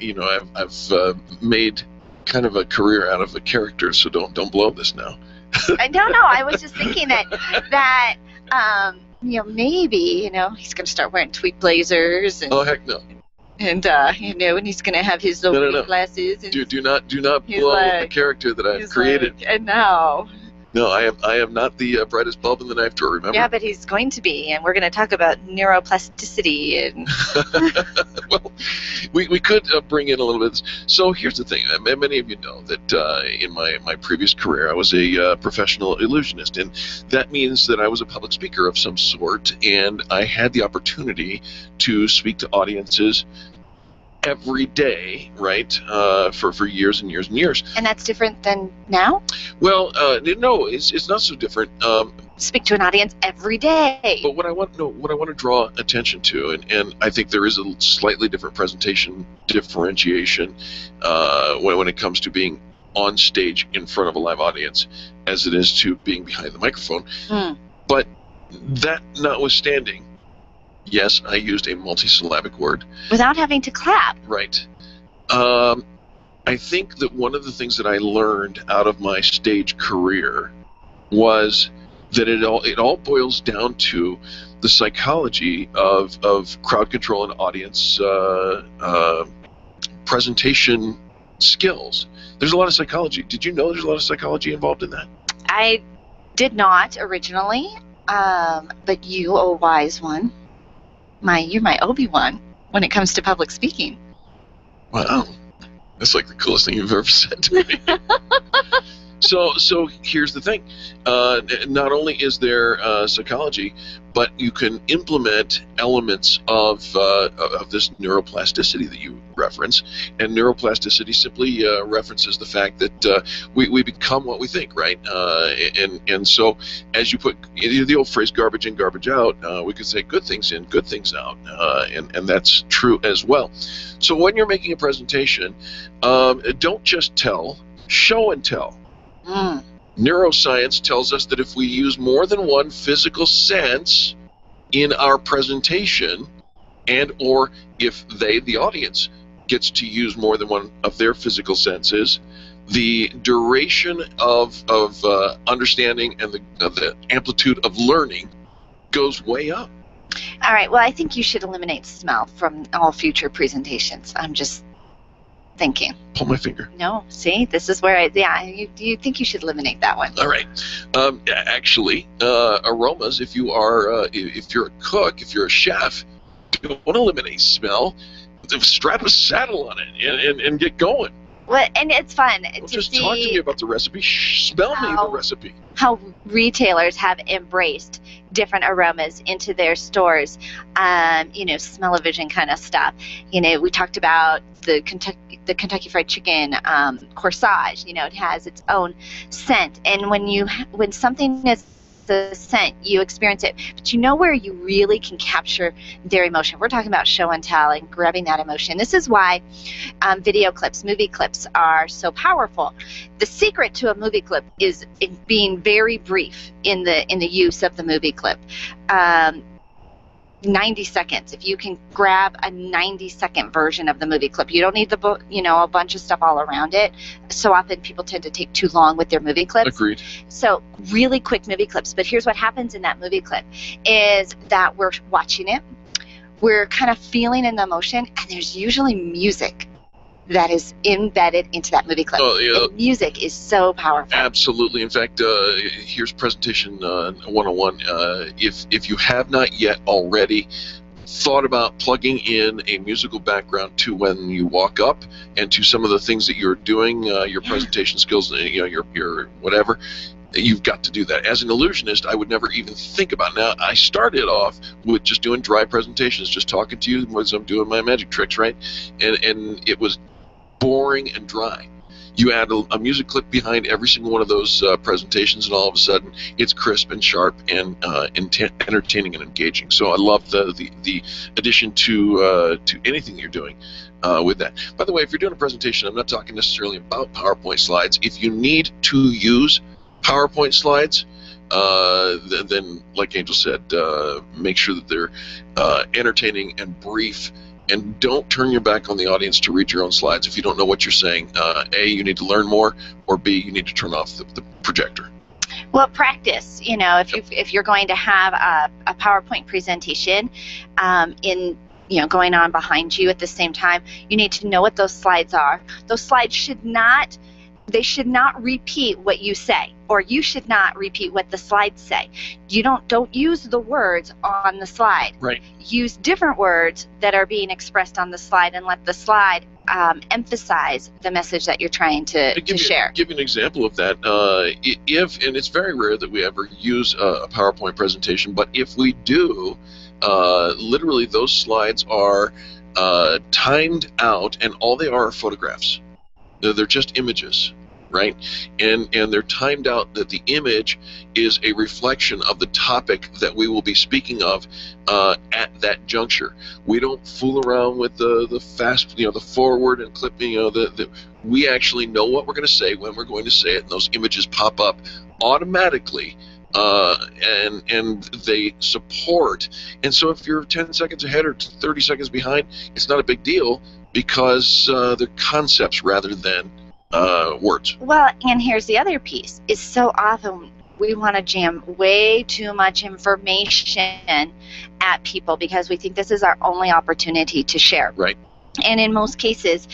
you know, I've made kind of a career out of a character, so don't blow this now. No, I was just thinking that you know, maybe, you know, he's going to start wearing tweed blazers and oh heck no. And you know, and he's going to have his little No. glasses. And Do not blow like- the character that I've created. and now. No, I am not the brightest bulb in the knife drawer. Remember? Yeah, but he's going to be, and we're going to talk about neuroplasticity and. Well, we could bring in a little bit. So here's the thing. Many of you know that in my previous career, I was a professional illusionist, and that means that I was a public speaker of some sort, and I had the opportunity to speak to audiences every day, right, for years and years and years. And that's different than now? Well, no, it's not so different. Speak to an audience every day. But what I want to draw attention to, and I think there is a slightly different presentation differentiation when it comes to being on stage in front of a live audience as it is to being behind the microphone. But that notwithstanding, yes, I used a multisyllabic word. Without having to clap. Right. I think that one of the things that I learned out of my stage career was that it all boils down to the psychology of crowd control and audience presentation skills. There's a lot of psychology. Did you know there's a lot of psychology involved in that? I did not originally, but you, oh wise one, you're my Obi-Wan when it comes to public speaking. Wow, that's like the coolest thing you've ever said to me. So here's the thing. Not only is there psychology, but you can implement elements of this neuroplasticity that you reference. And neuroplasticity simply references the fact that we become what we think, right? And so as you put the old phrase garbage in, garbage out, we could say good things in, good things out. And that's true as well. So when you're making a presentation, don't just tell, show and tell. Neuroscience tells us that if we use more than one physical sense in our presentation, and or if the audience, gets to use more than one of their physical senses, the duration of understanding and the amplitude of learning goes way up. All right, well, I think you should eliminate smell from all future presentations. I'm just thinking. Pull my finger. No, see, this is where you think you should eliminate that one. All right. Actually, aromas. If you're a cook, if you're a chef, you don't want to eliminate smell. Strap a saddle on it and get going. Well, and it's fun Don't just talk to me about the recipe. Smell me the recipe. How retailers have embraced different aromas into their stores, smell-o-vision kind of stuff. You know, we talked about the Kentucky Fried Chicken corsage. You know, it has its own scent, and when something is the scent, you experience it. But you know where you really can capture their emotion? We're talking about show and tell and grabbing that emotion. This is why video clips, movie clips are so powerful. The secret to a movie clip is in being very brief in the use of the movie clip. 90 seconds. If you can grab a 90-second version of the movie clip, you don't need a bunch of stuff all around it. So often people tend to take too long with their movie clips. Agreed. So really quick movie clips. But here's what happens in that movie clip is that we're watching it, we're kind of feeling in the emotion, and there's usually music that is embedded into that movie clip. Oh, yeah. The music is so powerful. Absolutely. In fact, here's presentation 101. If you have not yet already thought about plugging in a musical background to when you walk up and to some of the things that you're doing, your presentation skills, your whatever, you've got to do that. As an illusionist, I would never even think about it. Now, I started off with just doing dry presentations, just talking to you as I'm doing my magic tricks, right? And it was boring and dry. You add a music clip behind every single one of those presentations, and all of a sudden it's crisp and sharp and entertaining and engaging. So I love the addition to anything you're doing with that. By the way, if you're doing a presentation, I'm not talking necessarily about PowerPoint slides. If you need to use PowerPoint slides, then like Angel said, make sure that they're entertaining and brief. And don't turn your back on the audience to read your own slides if you don't know what you're saying. A, you need to learn more, or B, you need to turn off the projector. Well, practice. You know, if you're going to have a PowerPoint presentation going on behind you at the same time, you need to know what those slides are. Those slides should not repeat what you say, or you should not repeat what the slides say. You don't use the words on the slide. Right. Use different words that are being expressed on the slide, and let the slide emphasize the message that you're trying to share. Give you an example of that. And it's very rare that we ever use a PowerPoint presentation, but if we do, literally those slides are timed out, and all they are photographs. They're just images, right? And they're timed out that the image is a reflection of the topic that we will be speaking of at that juncture. We don't fool around with the fast, the forward and clip. We actually know what we're going to say when we're going to say it, and those images pop up automatically. And they support. And so if you're 10 seconds ahead or 30 seconds behind, it's not a big deal, because they're concepts rather than words. Well, and here's the other piece, is so often we want to jam way too much information at people because we think this is our only opportunity to share. Right. And in most cases,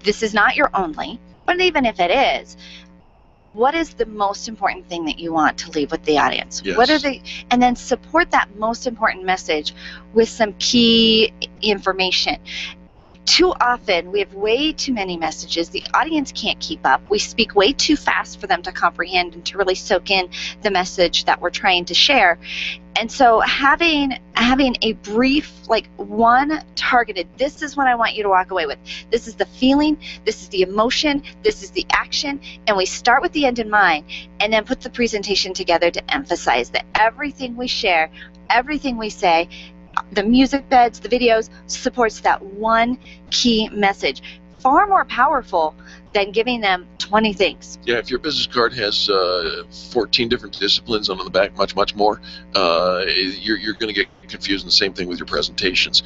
this is not your only, but even if it is, what is the most important thing that you want to leave with the audience? Yes. And then support that most important message with some key information. Too often, we have way too many messages. The audience can't keep up. We speak way too fast for them to comprehend and to really soak in the message that we're trying to share. And so having a brief, like one targeted, this is what I want you to walk away with. This is the feeling, this is the emotion, this is the action, and we start with the end in mind, and then put the presentation together to emphasize that everything we share, everything we say, the music beds, the videos, supports that one key message. Far more powerful than giving them 20 things. Yeah, if your business card has 14 different disciplines on the back, much more, you're going to get confused. And the same thing with your presentations.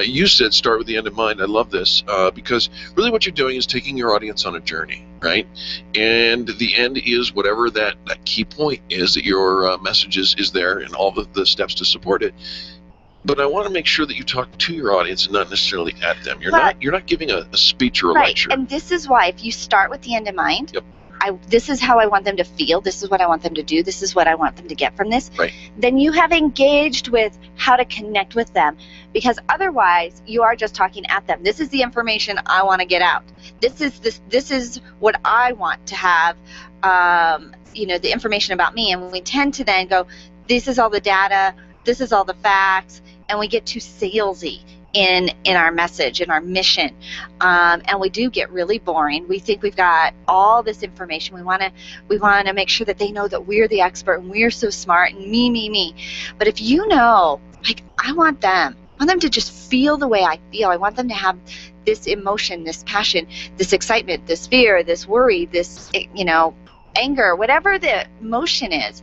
You said start with the end in mind. I love this because really what you're doing is taking your audience on a journey, right? And the end is whatever that key point is that your message is there, and all the steps to support it. But I want to make sure that you talk to your audience and not necessarily at them. You're not giving a speech or a lecture. And this is why, if you start with the end in mind, yep. This is how I want them to feel, this is what I want them to do, this is what I want them to get from this, right. Then you have engaged with how to connect with them, because otherwise you are just talking at them. This is the information I want to get out. This is what I want to have, the information about me. And we tend to then go, this is all the data, this is all the facts, and we get too salesy in our message, in our mission, and we do get really boring. We think we've got all this information. We want to make sure that they know that we're the expert and we're so smart and me. But if you know, like, I want them to just feel the way I feel. I want them to have this emotion, this passion, this excitement, this fear, this worry, this anger, whatever the emotion is.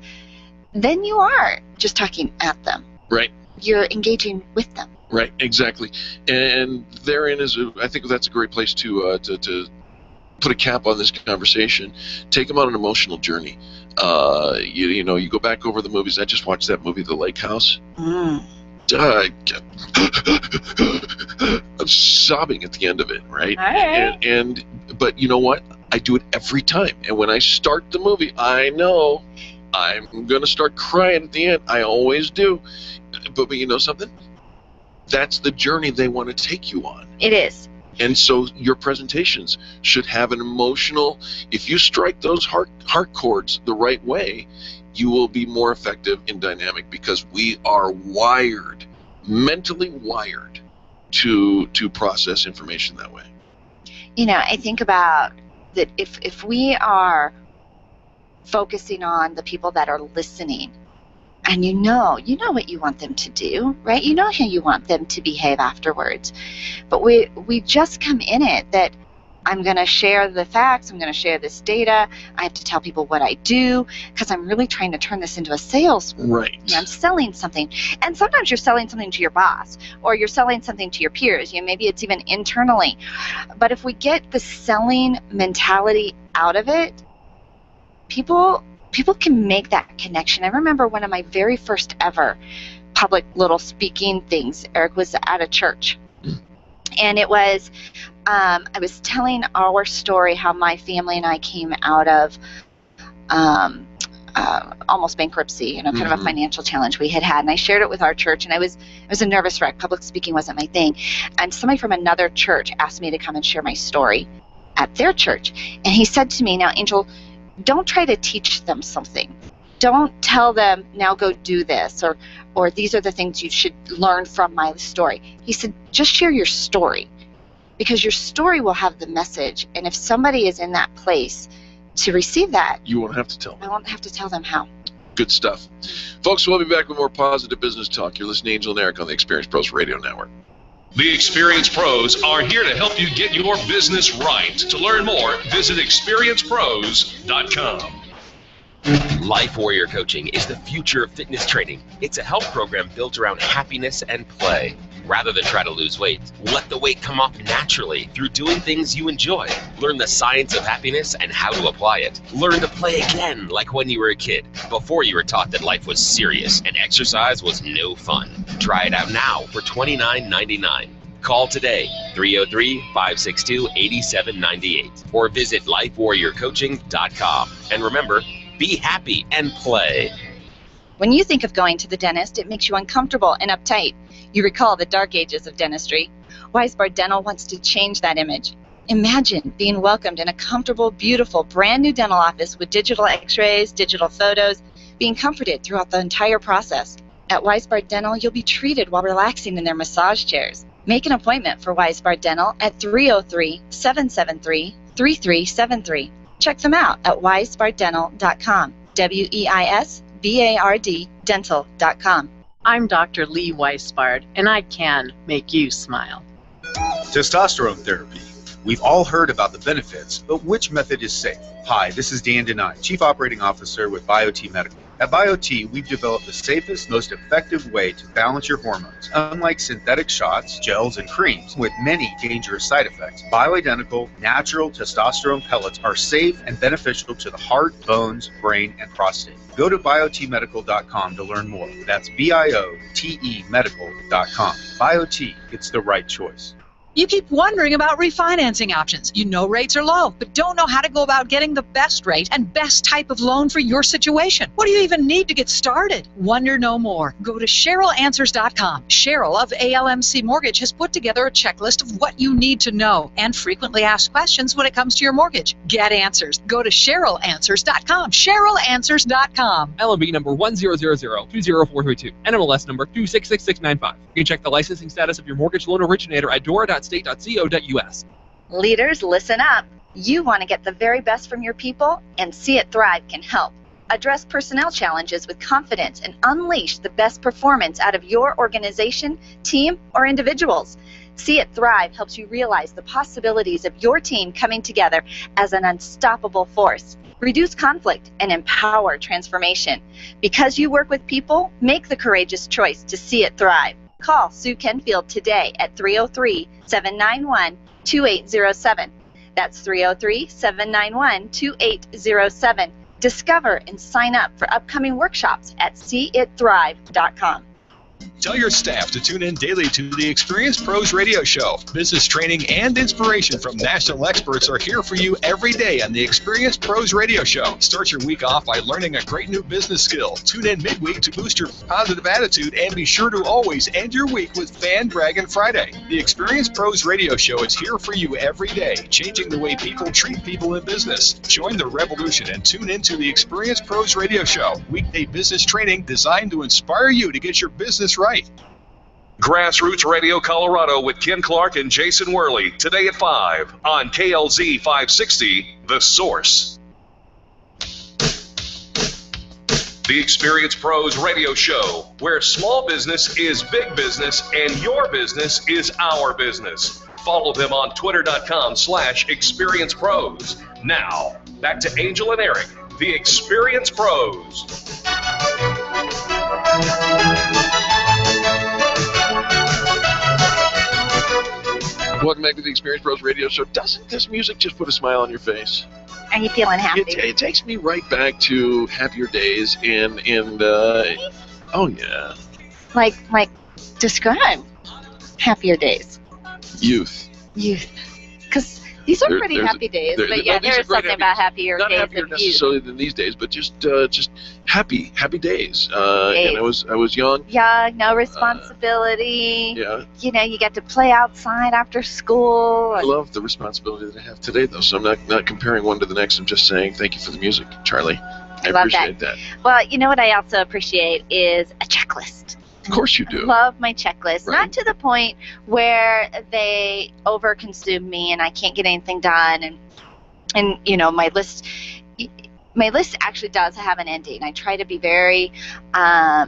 Then you are just talking at them. Right. You're engaging with them. Right, exactly. And therein I think that's a great place to put a cap on this conversation. Take them on an emotional journey. You go back over the movies. I just watched that movie, The Lake House. I'm sobbing at the end of it, right? All right. But you know what? I do it every time. And when I start the movie, I know I'm going to start crying at the end. I always do. But you know something? That's the journey they want to take you on. It is. And so your presentations should have an emotional, if you strike those heart chords the right way, you will be more effective and dynamic, because we are mentally wired to process information that way. I think about that if we are focusing on the people that are listening, and you know what you want them to do, right? You know how you want them to behave afterwards. But we just come in it that I'm going to share the facts, I'm going to share this data, I have to tell people what I do, because I'm really trying to turn this into a sales. Right. I'm selling something. And sometimes you're selling something to your boss, or you're selling something to your peers. Maybe it's even internally. But if we get the selling mentality out of it, people can make that connection. I remember one of my very first ever public little speaking things, Eric, was at a church. And it was, I was telling our story, how my family and I came out of almost bankruptcy, kind of a financial challenge we had. And I shared it with our church, and it was a nervous wreck. Public speaking wasn't my thing. And somebody from another church asked me to come and share my story at their church. And he said to me, now, Angel, don't try to teach them something. Don't tell them, now go do this, or these are the things you should learn from my story. He said, just share your story, because your story will have the message. And if somebody is in that place to receive that, you won't have to tell them. I won't have to tell them how. Good stuff. Folks, we'll be back with more positive business talk. You're listening to Angel and Eric on the Experience Pros Radio Network. The Experience Pros are here to help you get your business right. To learn more, visit experiencepros.com. Life Warrior Coaching is the future of fitness training. It's a health program built around happiness and play. Rather than try to lose weight, let the weight come off naturally through doing things you enjoy. Learn the science of happiness and how to apply it. Learn to play again like when you were a kid, before you were taught that life was serious and exercise was no fun. Try it out now for $29.99. Call today, 303-562-8798, or visit lifewarriorcoaching.com. And remember, be happy and play. When you think of going to the dentist, it makes you uncomfortable and uptight. You recall the dark ages of dentistry. Weisbard Dental wants to change that image. Imagine being welcomed in a comfortable, beautiful, brand new dental office with digital x-rays, digital photos, being comforted throughout the entire process. At Weisbard Dental, you'll be treated while relaxing in their massage chairs. Make an appointment for Weisbard Dental at 303-773-3373. Check them out at weisbarddental.com. WEISBARD dental.com. I'm Dr. Lee Weisbard, and I can make you smile. Testosterone therapy. We've all heard about the benefits, but which method is safe? Hi, this is Dan Denai, Chief Operating Officer with BioT Medical. At BioT, we've developed the safest, most effective way to balance your hormones. Unlike synthetic shots, gels, and creams with many dangerous side effects, bioidentical, natural testosterone pellets are safe and beneficial to the heart, bones, brain, and prostate. Go to biotmedical.com to learn more. That's BIOTE medical.com. BioT, it's the right choice. You keep wondering about refinancing options. You know rates are low, but don't know how to go about getting the best rate and best type of loan for your situation. What do you even need to get started? Wonder no more. Go to CherylAnswers.com. Cheryl of ALMC Mortgage has put together a checklist of what you need to know and frequently asked questions when it comes to your mortgage. Get answers. Go to CherylAnswers.com. CherylAnswers.com. LMB number 100020432. NMLS number 266695. You can check the licensing status of your mortgage loan originator at dora.state.co.us. Leaders, listen up. You want to get the very best from your people, and See It Thrive can help. Address personnel challenges with confidence and unleash the best performance out of your organization, team, or individuals. See It Thrive helps you realize the possibilities of your team coming together as an unstoppable force. Reduce conflict and empower transformation. Because you work with people, make the courageous choice to see it thrive. Call Sue Kenfield today at 303-791-2807. That's 303-791-2807. Discover and sign up for upcoming workshops at seeitthrive.com. Tell your staff to tune in daily to the Experience Pros Radio Show. Business training and inspiration from national experts are here for you every day on the Experience Pros Radio Show. Start your week off by learning a great new business skill. Tune in midweek to boost your positive attitude, and be sure to always end your week with Fan Dragon Friday. The Experience Pros Radio Show is here for you every day, changing the way people treat people in business. Join the revolution and tune into the Experience Pros Radio Show. Weekday business training designed to inspire you to get your business right. Grassroots Radio Colorado with Ken Clark and Jason Worley, today at 5 on KLZ 560, The Source. The Experience Pros radio show, where small business is big business and your business is our business. Follow them on twitter.com/experiencepros. Now, back to Angel and Eric, the Experience Pros. Welcome back to the Experience Pros radio show. Doesn't this music just put a smile on your face? Are you feeling happy? It takes me right back to happier days and oh yeah. Like describe happier days. Youth. Because these are pretty happy days, but yeah, there is something about happier not days happier than youth. necessarily than these days, but just happy days. And I was young. Young, no responsibility. Yeah. You know, you get to play outside after school. I love the responsibility that I have today, though. So I'm not comparing one to the next. I'm just saying thank you for the music, Charlie. I love appreciate that. Well, you know what I also appreciate is a checklist. Of course you do. I love my checklist. Right. Not to the point where they overconsume me and I can't get anything done. And you know, my list actually does have an ending. I try to be very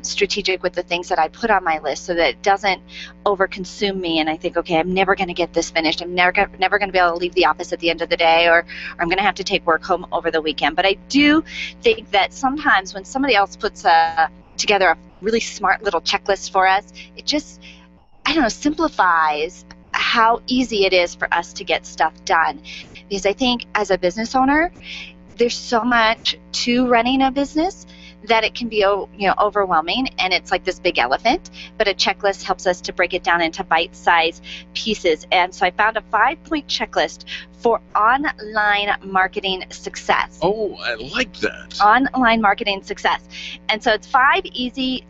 strategic with the things that I put on my list so that it doesn't overconsume me. And I think, okay, I'm never going to get this finished. I'm never going to be able to leave the office at the end of the day, or I'm going to have to take work home over the weekend. But I do think that sometimes when somebody else puts together a really smart little checklist for us, it just, I don't know, simplifies how easy it is for us to get stuff done. Because I think as a business owner, there's so much to running a business that it can be, overwhelming, and it's like this big elephant. But a checklist helps us to break it down into bite-sized pieces. And so I found a 5-point checklist for online marketing success. Oh, I like that. Online marketing success. And so it's 5 easy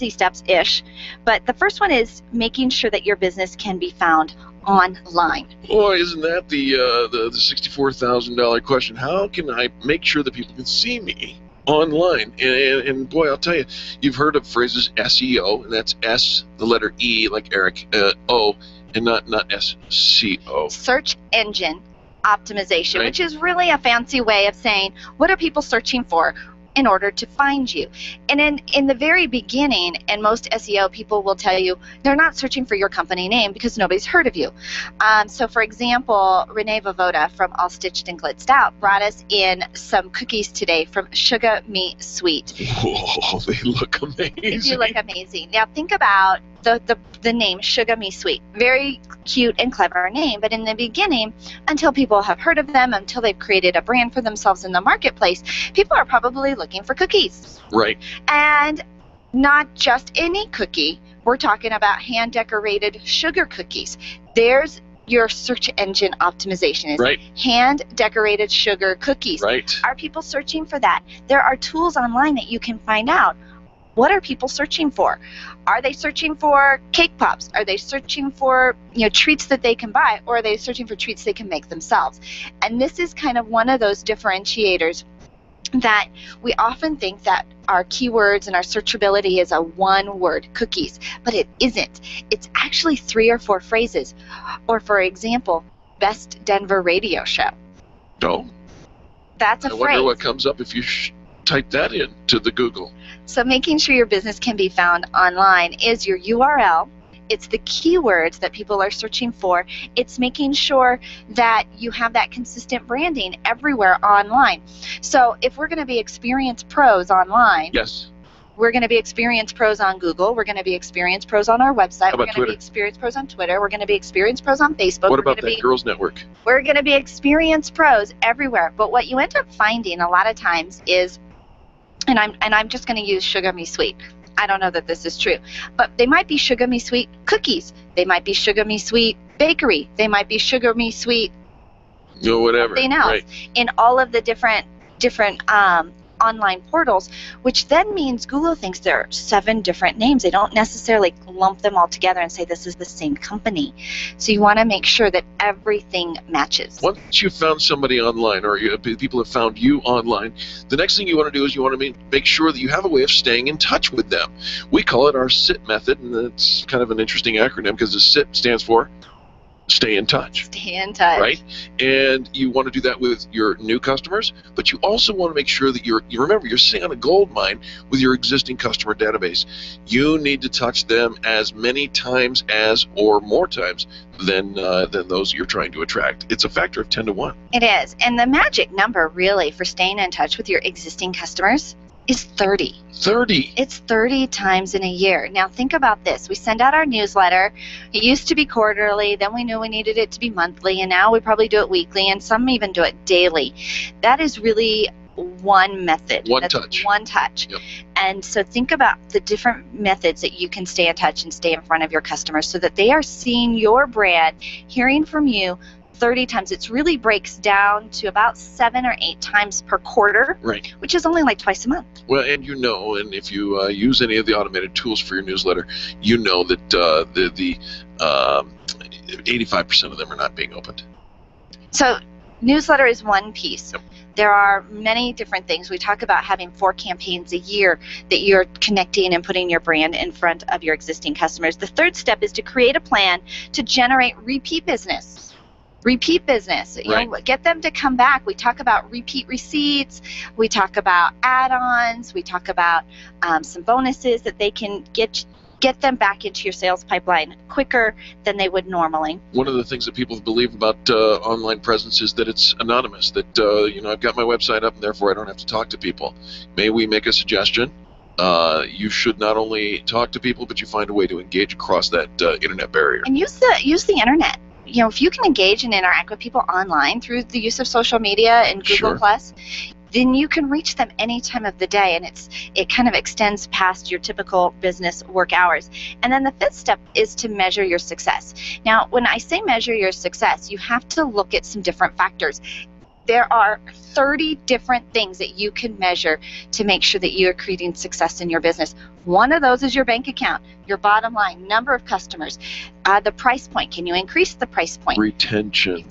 steps-ish. But the first one is making sure that your business can be found online. Boy, isn't that the $64,000 question? How can I make sure that people can see me online? And boy, I'll tell you, you've heard of phrases SEO, and that's S, the letter E, like Eric, O, and not SCO. Search engine optimization, Right. which is really a fancy way of saying, what are people searching for in order to find you? And in the very beginning, and most SEO people will tell you, they're not searching for your company name because nobody's heard of you. So for example, Renee Vovoda from All Stitched and Glitzed Out brought us in some cookies today from Sugar Me Sweet. Whoa, they look amazing. They do look amazing. Now think about the name Sugar Me Sweet. Very cute and clever name, but in the beginning, until people have heard of them, until they've created a brand for themselves in the marketplace, people are probably looking for cookies. Right. And not just any cookie. We're talking about hand-decorated sugar cookies. There's your search engine optimization. Is Right. hand-decorated sugar cookies. Right. Are people searching for that? There are tools online that you can find out. What are people searching for? Are they searching for cake pops? Are they searching for treats that they can buy? Or are they searching for treats they can make themselves? And this is kind of one of those differentiators that we often think that our keywords and our searchability is a one word, cookies, but it isn't. It's actually 3 or 4 phrases. Or for example, best Denver radio show. Oh. That's a I phrase. wonder what comes up if you type that in to the Google. So making sure your business can be found online is your URL. It's the keywords that people are searching for. It's making sure that you have that consistent branding everywhere online. So if we're going to be Experience Pros online, Yes. we're going to be Experience Pros on Google. We're going to be Experience Pros on our website. How about We're going to Twitter? be Experience Pros on Twitter. We're going to be Experience Pros on Facebook. What We're about gonna that be Girls Network? We're going to be Experience Pros everywhere. But what you end up finding a lot of times is, and I'm just going to use Sugar Me Sweet. I don't know that this is true, but they might be Sugar Me Sweet cookies. They might be Sugar Me Sweet bakery. They might be Sugar Me Sweet No, whatever. something else. Right. In all of the different online portals, which then means Google thinks there are 7 different names. They don't necessarily lump them all together and say this is the same company. So you want to make sure that everything matches. Once you've found somebody online, or people have found you online, the next thing you want to do is you want to make sure that you have a way of staying in touch with them. We call it our SIT method, and it's kind of an interesting acronym because the SIT stands for Stay in Touch. Stay in touch. Right? And you want to do that with your new customers, but you also want to make sure that you remember you're sitting on a gold mine with your existing customer database. You need to touch them as many times as, or more times than those you're trying to attract. It's a factor of 10 to 1. It is. And the magic number really for staying in touch with your existing customers is 30. 30. It's 30 times in a year. Now think about this. We send out our newsletter. It used to be quarterly, then we knew we needed it to be monthly, and now we probably do it weekly, and some even do it daily. That is really one method. One touch. One touch. Yep. And so think about the different methods that you can stay in touch and stay in front of your customers so that they are seeing your brand, hearing from you 30 times. It really breaks down to about 7 or 8 times per quarter, right? Which is only like twice a month. Well, and and if you use any of the automated tools for your newsletter, you know that the 85% of them are not being opened. So newsletter is one piece. Yep. There are many different things. We talk about having 4 campaigns a year that you're connecting and putting your brand in front of your existing customers. The third step is to create a plan to generate repeat business. Repeat business. You know, get them to come back. We talk about repeat receipts. We talk about add-ons. We talk about some bonuses that they can get them back into your sales pipeline quicker than they would normally. One of the things that people believe about online presence is that it's anonymous, that I've got my website up and therefore I don't have to talk to people. May we make a suggestion? You should not only talk to people, but you find a way to engage across that internet barrier. And use the internet. You know, if you can engage and interact with people online through the use of social media and Google Plus, then you can reach them any time of the day, and it kind of extends past your typical business work hours. And then the 5th step is to measure your success. Now, when I say measure your success, you have to look at some different factors. There are 30 different things that you can measure to make sure that you are creating success in your business. One of those is your bank account, your bottom line, number of customers, the price point. Can you increase the price point? Retention,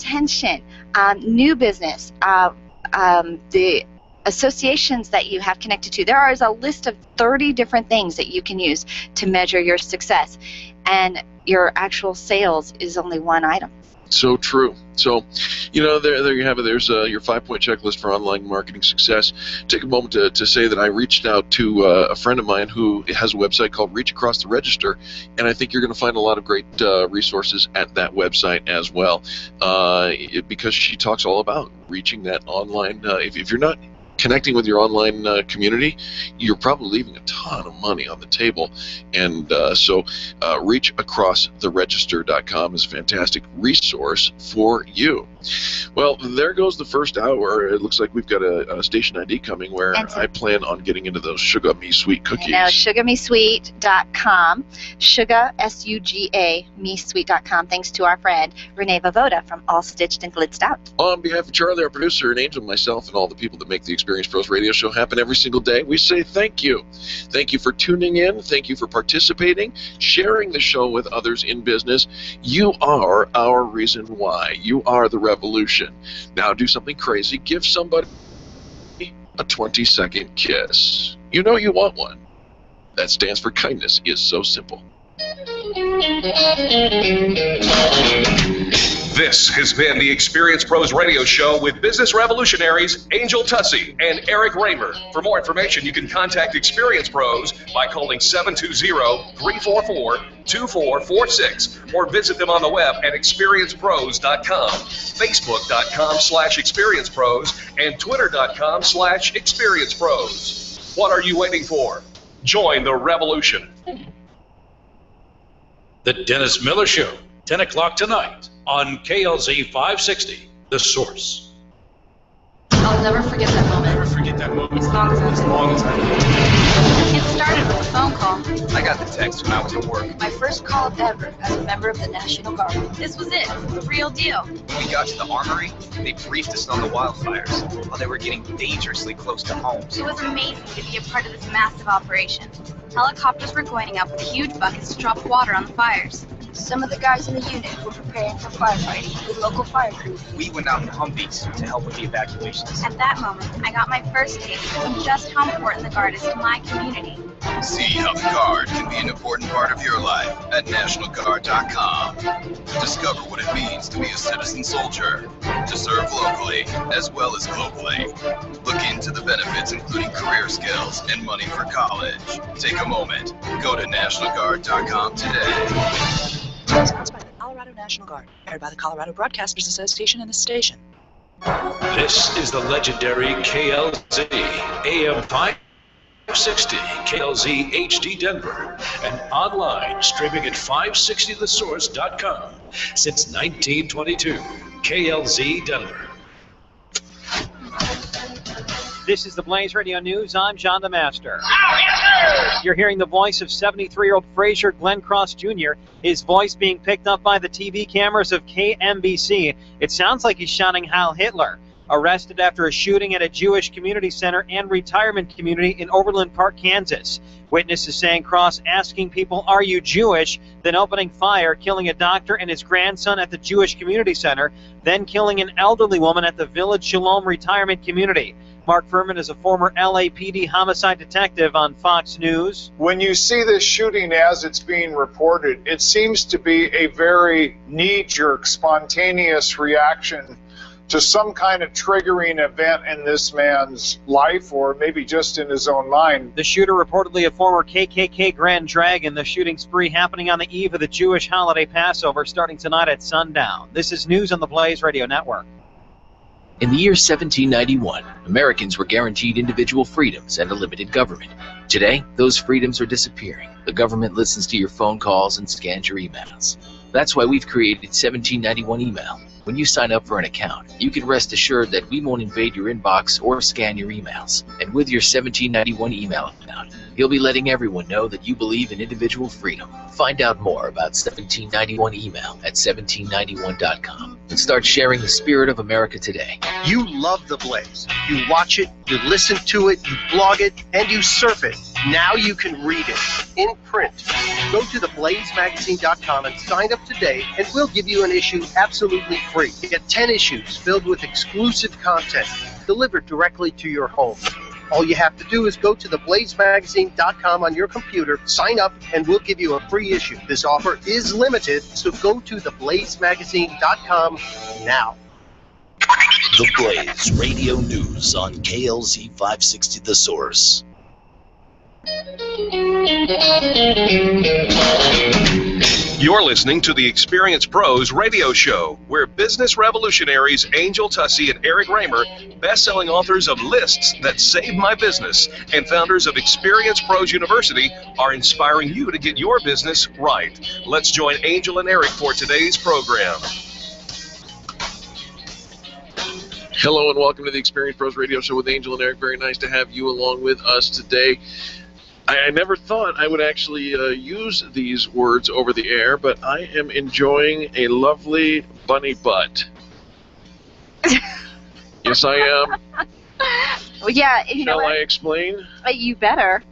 new business, the associations that you have connected to. There is a list of 30 different things that you can use to measure your success, and your actual sales is only one item. So true. So, there you have it. There's your 5-point checklist for online marketing success. Take a moment to say that I reached out to a friend of mine who has a website called Reach Across the Register, and I think you're going to find a lot of great resources at that website as well, because she talks all about reaching that online. If you're not connecting with your online community, you're probably leaving a ton of money on the table. And so reachacrosstheregister.com is a fantastic resource for you. Well, there goes the first hour. It looks like we've got a station ID coming where I plan on getting into those Sugar Me Sweet cookies. SugarMeSweet.com. Sugar, S-U-G-A, MeSweet.com, thanks to our friend Renee Vovoda from All Stitched and Glitzed Out. On behalf of Charlie, our producer, and Angel, myself, and all the people that make the Experience Pros radio show happen every single day, we say thank you. Thank you for tuning in. Thank you for participating, sharing the show with others in business. You are our reason why. You are the revolution. Now do something crazy. Give somebody a 20-second kiss. You know you want one. That stands for kindness is so simple. This has been the Experience Pros Radio Show with business revolutionaries Angel Tussey and Eric Raymer. For more information, you can contact Experience Pros by calling 720-344-2446 or visit them on the web at experiencepros.com, facebook.com/experiencepros, and twitter.com/experiencepros. What are you waiting for? Join the revolution. The Dennis Miller Show, 10 o'clock tonight on KLZ 560, The Source. I'll never forget that moment. Never forget that moment. As long as I live. It started with a phone call. I got the text when I was at work. My first call ever as a member of the National Guard. This was it, the real deal. When we got to the armory, they briefed us on the wildfires while they were getting dangerously close to homes. It was amazing to be a part of this massive operation. Helicopters were going up with huge buckets to drop water on the fires. Some of the guys in the unit were preparing for firefighting with local fire crews. We went out in Humvees to help with the evacuations. At that moment, I got my first taste of just how important the Guard is to my community. See how the Guard can be an important part of your life at NationalGuard.com. Discover what it means to be a citizen soldier, to serve locally as well as globally. Look into the benefits including career skills and money for college. Take a moment. Go to NationalGuard.com today. Sponsored by the Colorado National Guard, aired by the Colorado Broadcasters Association and this station. This is the legendary KLZ AM 560 KLZ HD Denver, and online streaming at 560thesource.com since 1922. KLZ Denver. This is the Blaze Radio News. I'm John DeMaster. You're hearing the voice of 73-year-old Fraser Glenn Cross Jr., his voice being picked up by the TV cameras of KMBC. It sounds like he's shouting Heil Hitler. Arrested after a shooting at a Jewish community center and retirement community in Overland Park, Kansas. Witnesses saying Cross asking people, "Are you Jewish?" then opening fire, killing a doctor and his grandson at the Jewish community center, then killing an elderly woman at the Village Shalom retirement community. Mark Furman is a former LAPD homicide detective on Fox News. When you see this shooting as it's being reported, it seems to be a very knee-jerk, spontaneous reaction to some kind of triggering event in this man's life, or maybe just in his own mind. The shooter reportedly a former KKK Grand Dragon. The shooting spree happening on the eve of the Jewish holiday Passover, starting tonight at sundown. This is news on the Blaze Radio Network. In the year 1791, Americans were guaranteed individual freedoms and a limited government. Today, those freedoms are disappearing. The government listens to your phone calls and scans your emails. That's why we've created 1791 Email. When you sign up for an account, you can rest assured that we won't invade your inbox or scan your emails. And with your 1791 email account, you'll be letting everyone know that you believe in individual freedom. Find out more about 1791 Email at 1791.com and start sharing the spirit of America today. You love The Blaze. You watch it, you listen to it, you blog it, and you surf it. Now you can read it in print. Go to theblazemagazine.com and sign up today, and we'll give you an issue absolutely free. Get 10 issues filled with exclusive content delivered directly to your home. All you have to do is go to theblazemagazine.com on your computer, sign up, and we'll give you a free issue. This offer is limited, so go to theblazemagazine.com now. The Blaze Radio News on KLZ 560 The Source. You're listening to the Experience Pros radio show, where business revolutionaries Angel Tussey and Eric Raymer, best-selling authors of Lists That Saved My Business, and founders of Experience Pros University, are inspiring you to get your business right. Let's join Angel and Eric for today's program. Hello and welcome to the Experience Pros radio show with Angel and Eric. Very nice to have you along with us today. I never thought I would actually use these words over the air, but I am enjoying a lovely bunny butt. Yes, I am. Well, yeah. You know Shall what? I explain? You better.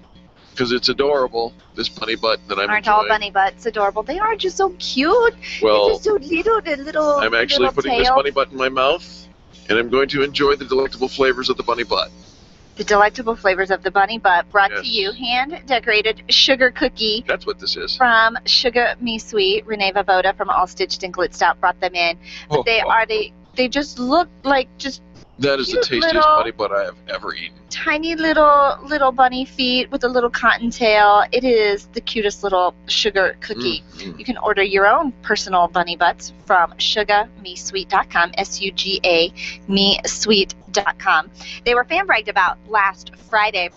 Because it's adorable, this bunny butt that I'm Aren't enjoying. all bunny butts adorable? They are just so cute. Well, they're just so little, the little. I'm actually little putting tail. this bunny butt in my mouth, and I'm going to enjoy the delectable flavors of the bunny butt. The delectable flavors of the bunny butt, brought Yes. to you, hand-decorated sugar cookie That's what this is. from Sugar Me Sweet. Renee Vavoda from All Stitched and Glitched Out brought them in. But they just look like just That is the cute tastiest little- bunny butt I have ever eaten. tiny little bunny feet with a little cotton tail. It is the cutest little sugar cookie. You can order your own personal bunny butts from sugarmesweet.com, SUGA mesweet.com. They were fan bragged about last Friday.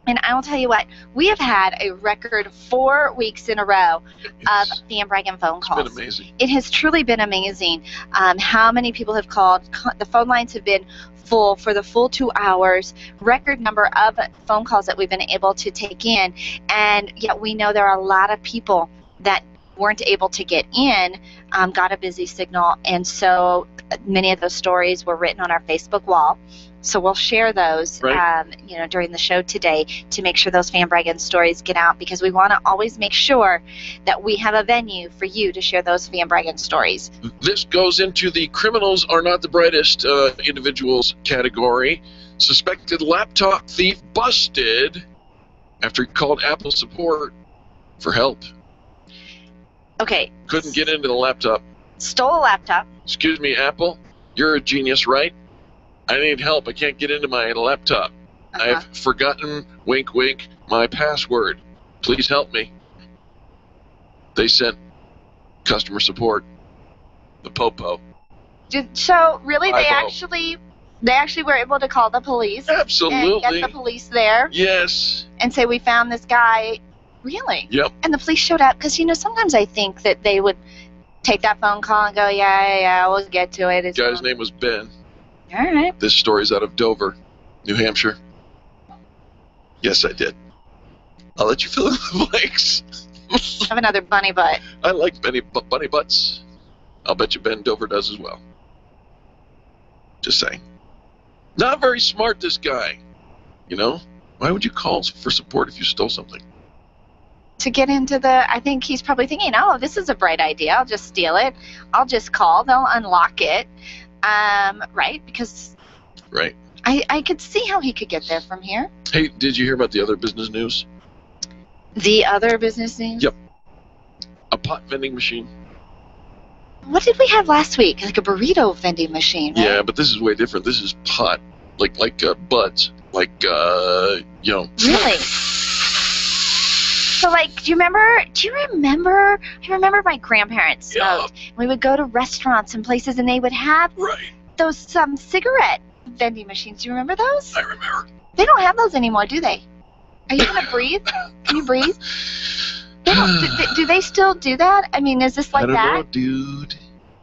And I will tell you what, we have had a record 4 weeks in a row of fan bragging phone calls. It's been amazing. It has truly been amazing how many people have called. The phone lines have been full for the full 2 hours, record number of phone calls that we've been able to take in, and yet we know there are a lot of people that weren't able to get in, got a busy signal, and so many of those stories were written on our Facebook wall. So we'll share those, during the show today to make sure those fan bragging stories get out, because we want to always make sure that we have a venue for you to share those fan bragging stories. This goes into the criminals are not the brightest individuals category. Suspected laptop thief busted after he called Apple support for help. Okay. Couldn't get into the laptop. Stole a laptop. Excuse me, Apple. You're a genius, right? I need help. I can't get into my laptop. I've forgotten, wink, wink, my password. Please help me. They sent customer support. The Popo. So really, they Ivo. actually were able to call the police. Absolutely. And get the police there. Yes. And say, we found this guy. Really? Yep. And the police showed up, because, sometimes I think that they would take that phone call and go, yeah, we'll get to it. The guy's name was Ben. All right. This story's out of Dover, New Hampshire. Yes, I did. I'll let you fill in the blanks. Have another bunny butt. I like bunny butts. I'll bet you Ben Dover does as well. Just saying. Not very smart, this guy. Why would you call for support if you stole something? To get into I think he's probably thinking, oh, this is a bright idea. I'll just steal it. I'll just call. They'll unlock it. Right? Because right. I could see how he could get there from here. Hey, did you hear about the other business news? The other business news? Yep. A pot vending machine. What did we have last week? Like a burrito vending machine, right? Yeah, but this is way different. This is pot. Like buds. Like, Really? So, do you remember? I remember my grandparents smoked. Yeah. We would go to restaurants and places, and they would have those cigarette vending machines. Do you remember those? I remember. They don't have those anymore, do they? Are you gonna breathe? Can you breathe? They don't, do they still do that? I mean, is this like that? I don't know,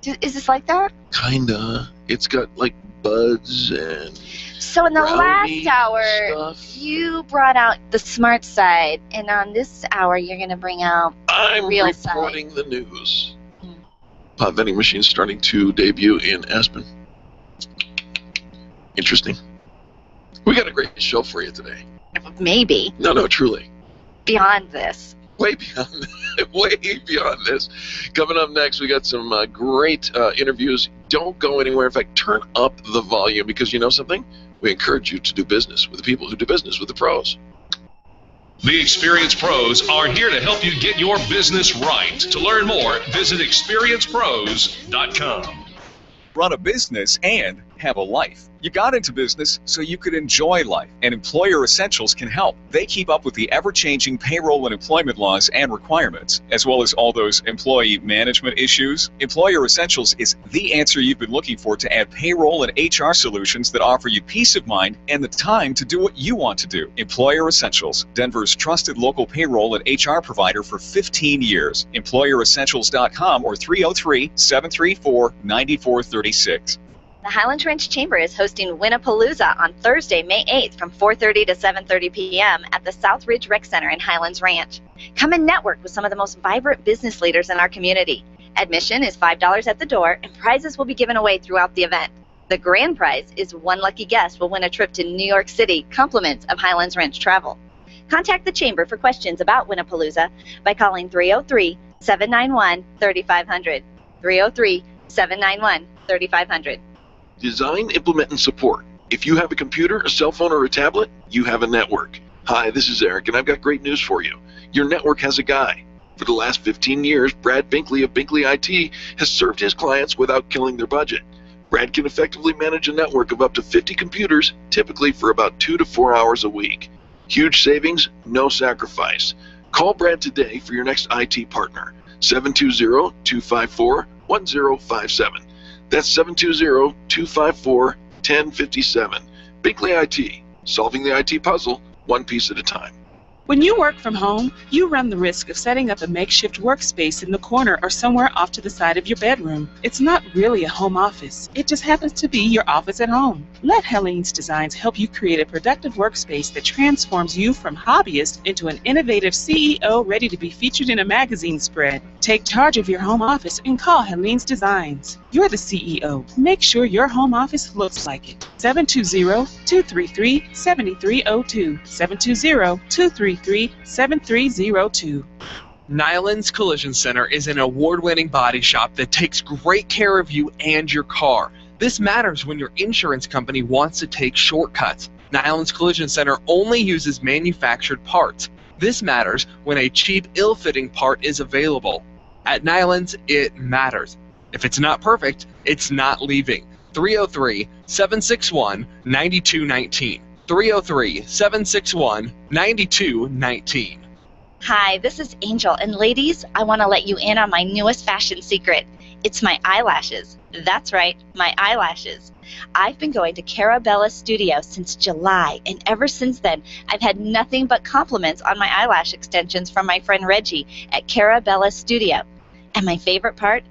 dude. Is this like that? Kinda. It's got buds and. So in the last hour, you brought out the smart side, and on this hour, you're going to bring out the real side. I'm reporting the news. Pot vending machines starting to debut in Aspen. Interesting. We got a great show for you today. Maybe. No, truly. Beyond this. Way beyond this. Coming up next, we got some great interviews. Don't go anywhere. In fact, turn up the volume, because you know something? We encourage you to do business with the people who do business with the pros. The Experience Pros are here to help you get your business right. To learn more, visit experiencepros.com. Run a business and have a life. You got into business so you could enjoy life, and Employer Essentials can help. They keep up with the ever-changing payroll and employment laws and requirements, as well as all those employee management issues. Employer Essentials is the answer you've been looking for to add payroll and HR solutions that offer you peace of mind and the time to do what you want to do. Employer Essentials, Denver's trusted local payroll and HR provider for 15 years. EmployerEssentials.com or 303-734-9436. The Highlands Ranch Chamber is hosting Winnapalooza on Thursday, May 8th from 4:30 to 7:30 p.m. at the South Ridge Rec Center in Highlands Ranch. Come and network with some of the most vibrant business leaders in our community. Admission is $5 at the door, and prizes will be given away throughout the event. The grand prize is one lucky guest will win a trip to New York City, compliments of Highlands Ranch Travel. Contact the Chamber for questions about Winnapalooza by calling 303-791-3500. 303-791-3500. Design, implement, and support. If you have a computer, a cell phone, or a tablet, you have a network. Hi, this is Eric, and I've got great news for you. Your network has a guy. For the last 15 years, Brad Binkley of Binkley IT has served his clients without killing their budget. Brad can effectively manage a network of up to 50 computers, typically for about 2 to 4 hours a week. Huge savings, no sacrifice. Call Brad today for your next IT partner. 720-254-1057. That's 720-254-1057. Binkley IT, solving the IT puzzle one piece at a time. When you work from home, you run the risk of setting up a makeshift workspace in the corner or somewhere off to the side of your bedroom. It's not really a home office. It just happens to be your office at home. Let Helene's Designs help you create a productive workspace that transforms you from hobbyist into an innovative CEO ready to be featured in a magazine spread. Take charge of your home office and call Helene's Designs. You're the CEO. Make sure your home office looks like it. 720-233-7302. 720-233-7302. Nyland's Collision Center is an award-winning body shop that takes great care of you and your car. This matters when your insurance company wants to take shortcuts. Nyland's Collision Center only uses manufactured parts. This matters when a cheap, ill-fitting part is available. At Nyland's, it matters. If it's not perfect, it's not leaving. 303-761-9219. 303-761-9219. Hi, this is Angel, and ladies, I want to let you in on my newest fashion secret. It's my eyelashes. That's right, my eyelashes. I've been going to Carabella Studio since July, and ever since then, I've had nothing but compliments on my eyelash extensions from my friend Reggie at Carabella Studio. And my favorite part?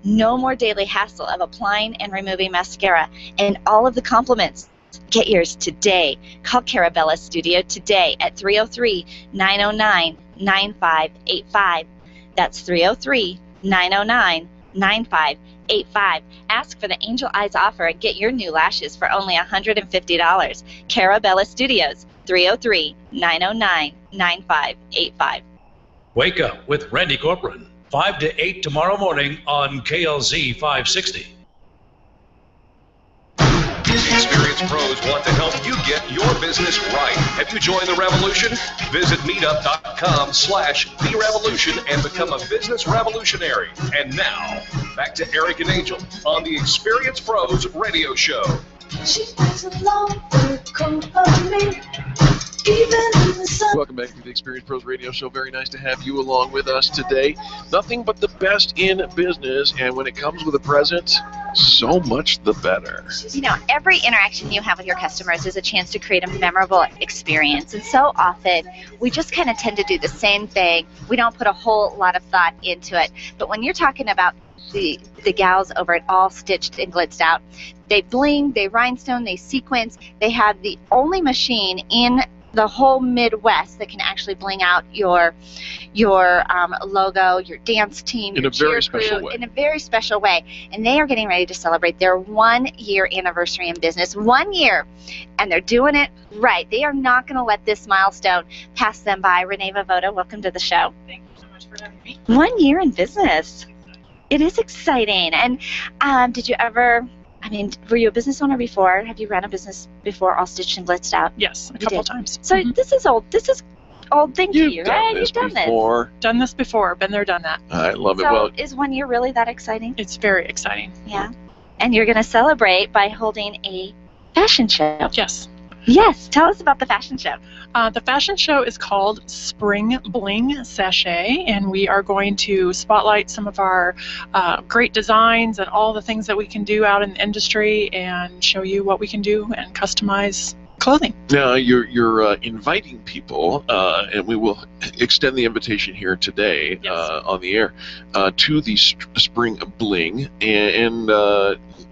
No more daily hassle of applying and removing mascara, and all of the compliments. Get yours today. Call Carabella Studio today at 303-909-9585. That's 303-909-9585. Ask for the Angel Eyes offer and get your new lashes for only $150. Carabella Studios, 303-909-9585. Wake up with Randy Corcoran, 5 to 8 tomorrow morning on KLZ 560. Experienced pros want to help you get your business right. Have you joined the revolution? Visit meetup.com/therevolution and become a business revolutionary. And now, back to Eric and Angel on the Experienced Pros Radio Show. Welcome back to the Experience Pros Radio Show. Very nice to have you along with us today. Nothing but the best in business, and when it comes with a present, so much the better. You know, every interaction you have with your customers is a chance to create a memorable experience, and so often we just kind of tend to do the same thing. We don't put a whole lot of thought into it. But when you're talking about the gals over at All Stitched and Glitzed Out, they bling, they rhinestone, they sequence. They have the only machine in the whole Midwest that can actually bling out your logo, your dance team, in your a very cheer crew, special way. in a very special way. And they are getting ready to celebrate their 1-year anniversary in business. 1 year, and they're doing it right. They are not going to let this milestone pass them by. Renee Vovoda, welcome to the show. Thank you so much for having me. 1 year in business. It is exciting. And did you ever? I mean, were you a business owner before? Have you run a business before, All Stitched and Blitzed Out? Yes, a couple times. So this is old. This is old thing for you, right? You've done before. Done this before. Been there, done that. I love it. So Well, is 1 year really that exciting? It's very exciting. Yeah. And you're going to celebrate by holding a fashion show. Yes. Yes. Tell us about the fashion show. The fashion show is called Spring Bling Sachet, and we are going to spotlight some of our great designs and all the things that we can do out in the industry and show you what we can do and customize clothing. now you're inviting people, and we will extend the invitation here today on the air to the Spring Bling and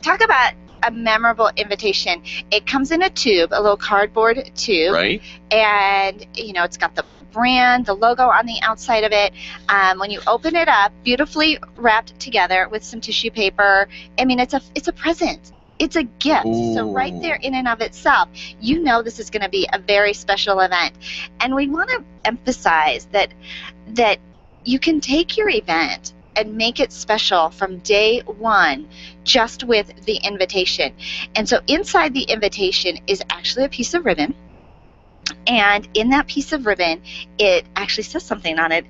Talk about a memorable invitation. It comes in a tube, a little cardboard tube. Right. And, you know, it's got the brand, the logo on the outside of it. When you open it up, beautifully wrapped together with some tissue paper. I mean, it's a present. It's a gift. So right there in and of itself, you know this is going to be a very special event. And we want to emphasize that you can take your event and make it special from day one just with the invitation. And so inside the invitation is actually a piece of ribbon. And in that piece of ribbon, it actually says something on it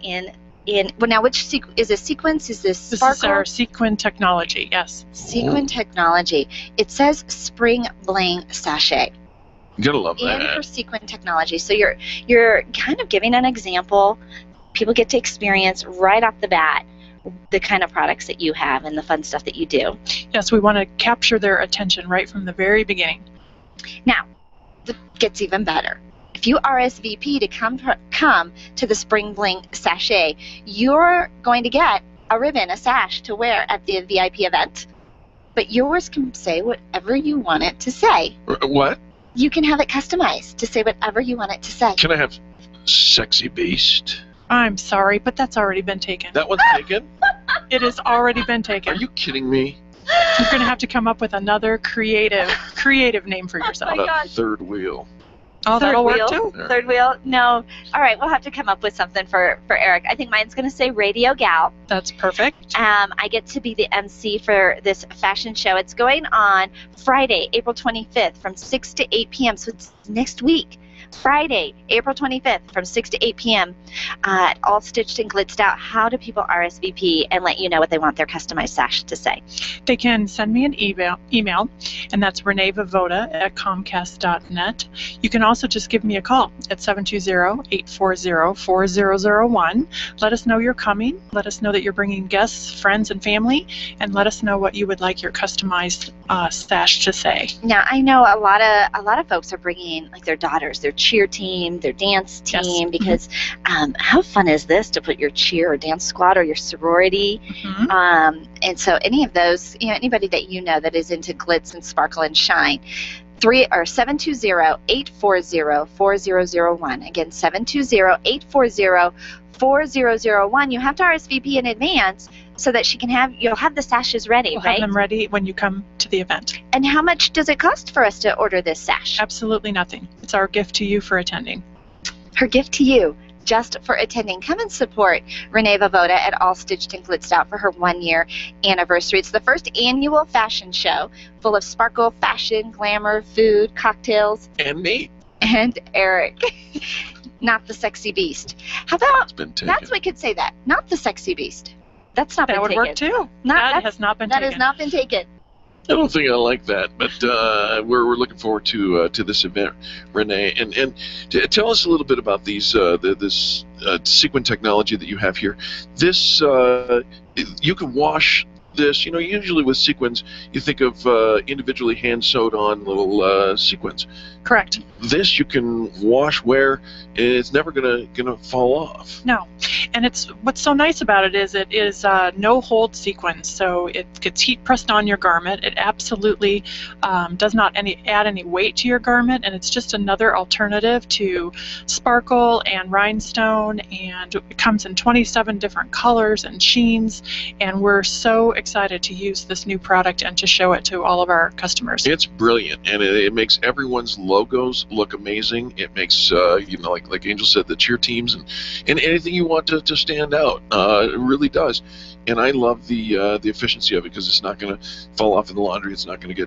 well, now which is a sequence? Is this sparkle? This is our sequin technology, yes. Sequin technology. It says Spring Bling Sachet. You gotta love that. In for sequin technology. So you're kind of giving an example. People get to experience right off the bat the kind of products that you have and the fun stuff that you do. Yes, we want to capture their attention right from the very beginning. Now, it gets even better. if you RSVP to come to the Spring Bling Sachet, you're going to get a ribbon, a sash to wear at the VIP event. But yours can say whatever you want it to say. What? You can have it customized to say whatever you want it to say. Can I have Sexy Beast? I'm sorry, but that's already been taken. That one's taken? It has already been taken. Are you kidding me? You're going to have to come up with another creative name for yourself. Oh my God. Third wheel. Oh, that'll work too. Third wheel? No. All right, we'll have to come up with something for Eric. I think mine's going to say Radio Gal. That's perfect. I get to be the MC for this fashion show. It's going on Friday, April 25th from 6 to 8 p.m., so it's next week. Friday, April 25th from 6 to 8 p.m. All Stitched and Glitzed Out. How do people RSVP and let you know what they want their customized sash to say? They can send me an email, and that's reneevavoda@comcast.net. You can also just give me a call at 720-840-4001. Let us know you're coming. Let us know that you're bringing guests, friends, and family, and let us know what you would like your customized sash to say. Now, I know a lot of folks are bringing like their daughters, their cheer team, their dance team, Yes. because how fun is this to put your cheer or dance squad or your sorority? And so any of those, anybody that you know that is into glitz and sparkle and shine, 720-840-4001. Again, 720-840-4001. You have to RSVP in advance so that you'll have the sashes ready, We'll right? have them ready when you come to the event. And how much does it cost for us to order this sash? Absolutely nothing. It's our gift to you for attending. Her gift to you, just for attending. Come and support Renee Vavoda at All Stitched and Glitzed Out for her 1-year anniversary. It's the first annual fashion show full of sparkle, fashion, glamour, food, cocktails. And me. And Eric. Not the Sexy Beast. How about, been taken. that's we could say that. Not the Sexy Beast. That's not That been would taken. work too. That has not been That taken. has not been taken. I don't think I like that, but we're looking forward to this event, Renee. And tell us a little bit about these this sequin technology that you have here. This you can wash this. Usually with sequins, you think of individually hand sewed on little sequins. Correct. This you can wash, wear, and it's never gonna fall off. No. And what's so nice about it is no hold sequence, so it gets heat pressed on your garment. It absolutely does not add any weight to your garment, and it's just another alternative to sparkle and rhinestone, and it comes in 27 different colors and sheens, and we're so excited to use this new product and to show it to all of our customers. It's brilliant, and it makes everyone's logos look amazing. It makes like Angel said, the cheer teams and anything you want to stand out. It really does, and I love the efficiency of it because it's not going to fall off in the laundry. It's not going to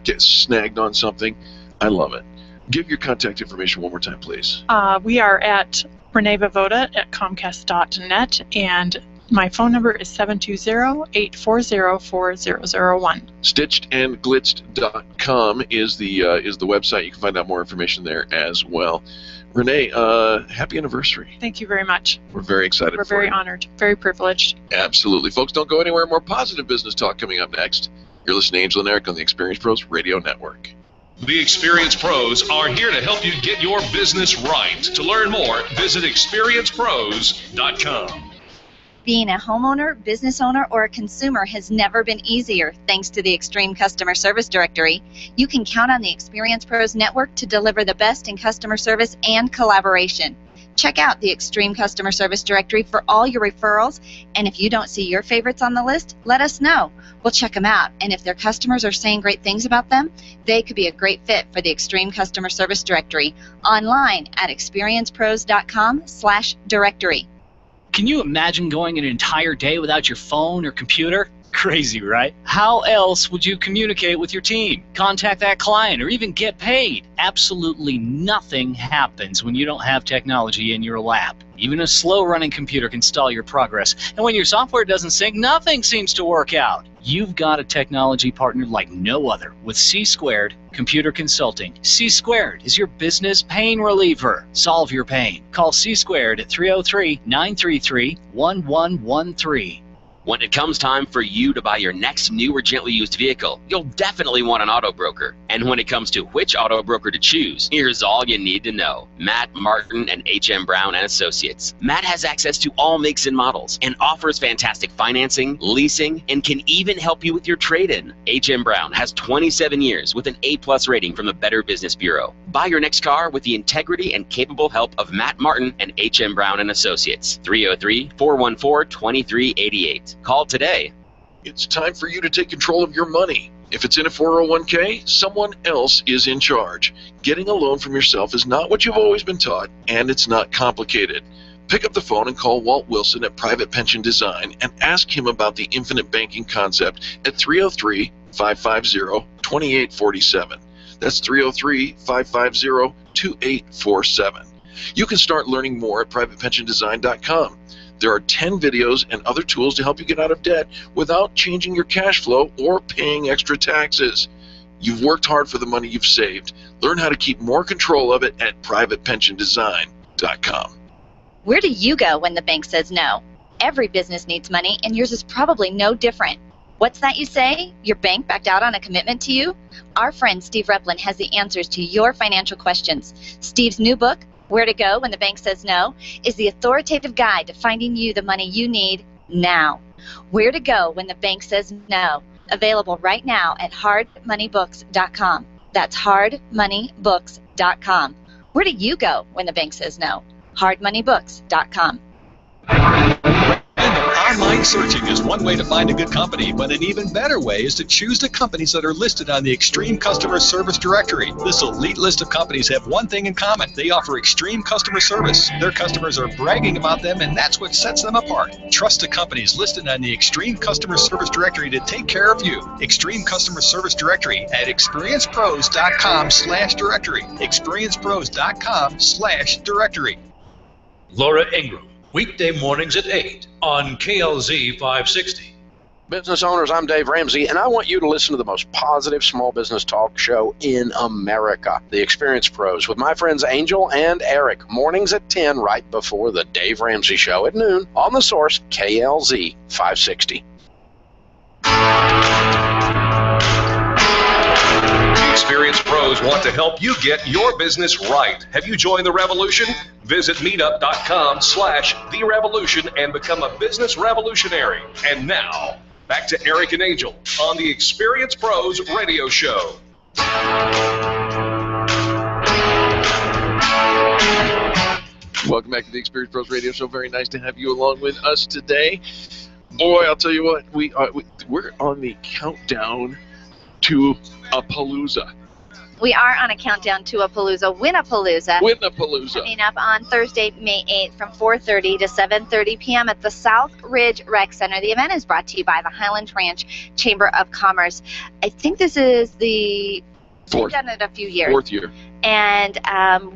get snagged on something. I love it. Give your contact information one more time, please. We are at Renee Vavoda at Comcast.net, and my phone number is 720-840-4001. StitchedandGlitzed.com is the website. You can find out more information there as well. Renee, happy anniversary. Thank you very much. We're very excited. We're very honored, very privileged. Absolutely. Folks, don't go anywhere. More positive business talk coming up next. You're listening to Angel and Eric on the Experience Pros Radio Network. The Experience Pros are here to help you get your business right. To learn more, visit experiencepros.com. Being a homeowner, business owner, or a consumer has never been easier thanks to the Extreme Customer Service Directory. You can count on the Experience Pros Network to deliver the best in customer service and collaboration. Check out the Extreme Customer Service Directory for all your referrals, and if you don't see your favorites on the list, let us know. We'll check them out, and if their customers are saying great things about them, they could be a great fit for the Extreme Customer Service Directory. Online at experiencepros.com/directory. Can you imagine going an entire day without your phone or computer? Crazy, right? How else would you communicate with your team, contact that client, or even get paid? Absolutely nothing happens when you don't have technology in your lap. Even a slow-running computer can stall your progress, and when your software doesn't sync, nothing seems to work out. You've got a technology partner like no other with C-Squared Computer Consulting. C-Squared is your business pain reliever. Solve your pain. Call C-Squared at 303-933-1113. When it comes time for you to buy your next new or gently used vehicle, you'll definitely want an auto broker. And when it comes to which auto broker to choose, here's all you need to know. Matt Martin and H.M. Brown and Associates. Matt has access to all makes and models and offers fantastic financing, leasing, and can even help you with your trade-in. H.M. Brown has 27 years with an A+ rating from the Better Business Bureau. Buy your next car with the integrity and capable help of Matt Martin and H.M. Brown and Associates. 303-414-2388. Call today. It's time for you to take control of your money. If it's in a 401k, someone else is in charge. Getting a loan from yourself is not what you've always been taught, and it's not complicated. Pick up the phone and call Walt Wilson at Private Pension Design and ask him about the infinite banking concept at 303-550-2847. That's 303-550-2847. You can start learning more at privatepensiondesign.com. There are 10 videos and other tools to help you get out of debt without changing your cash flow or paying extra taxes. You've worked hard for the money you've saved. Learn how to keep more control of it at privatepensiondesign.com. Where do you go when the bank says no? Every business needs money, and yours is probably no different. What's that you say? Your bank backed out on a commitment to you? Our friend Steve Replin has the answers to your financial questions. Steve's new book, Where to Go When the Bank Says No, is the authoritative guide to finding you the money you need now. Where to Go When the Bank Says No, available right now at hardmoneybooks.com. That's hardmoneybooks.com. Where do you go when the bank says no? hardmoneybooks.com. Online searching is one way to find a good company, but an even better way is to choose the companies that are listed on the Extreme Customer Service Directory. This elite list of companies have one thing in common. They offer extreme customer service. Their customers are bragging about them, and that's what sets them apart. Trust the companies listed on the Extreme Customer Service Directory to take care of you. Extreme Customer Service Directory at experiencepros.com/directory. experiencepros.com/directory. Laura Ingram, weekday mornings at 8 on KLZ 560. Business owners, I'm Dave Ramsey, and I want you to listen to the most positive small business talk show in America, The Experience Pros, with my friends Angel and Eric, mornings at 10, right before the Dave Ramsey Show at noon, on The Source, KLZ 560. Experienced pros want to help you get your business right. Have you joined the revolution? Visit meetup.com/therevolution and become a business revolutionary. And now, back to Eric and Angel on the Experienced Pros Radio Show. Welcome back to the Experienced Pros Radio Show. Very nice to have you along with us today. Boy, I'll tell you what, we're on the countdown to a palooza. We are on a countdown to a palooza, Winnapalooza. Winnapalooza. Coming up on Thursday, May 8th from 4:30 to 7:30 p.m. at the South Ridge Rec Center. The event is brought to you by the Highland Ranch Chamber of Commerce. I think this is the fourth. They've done it a few years. Fourth year. And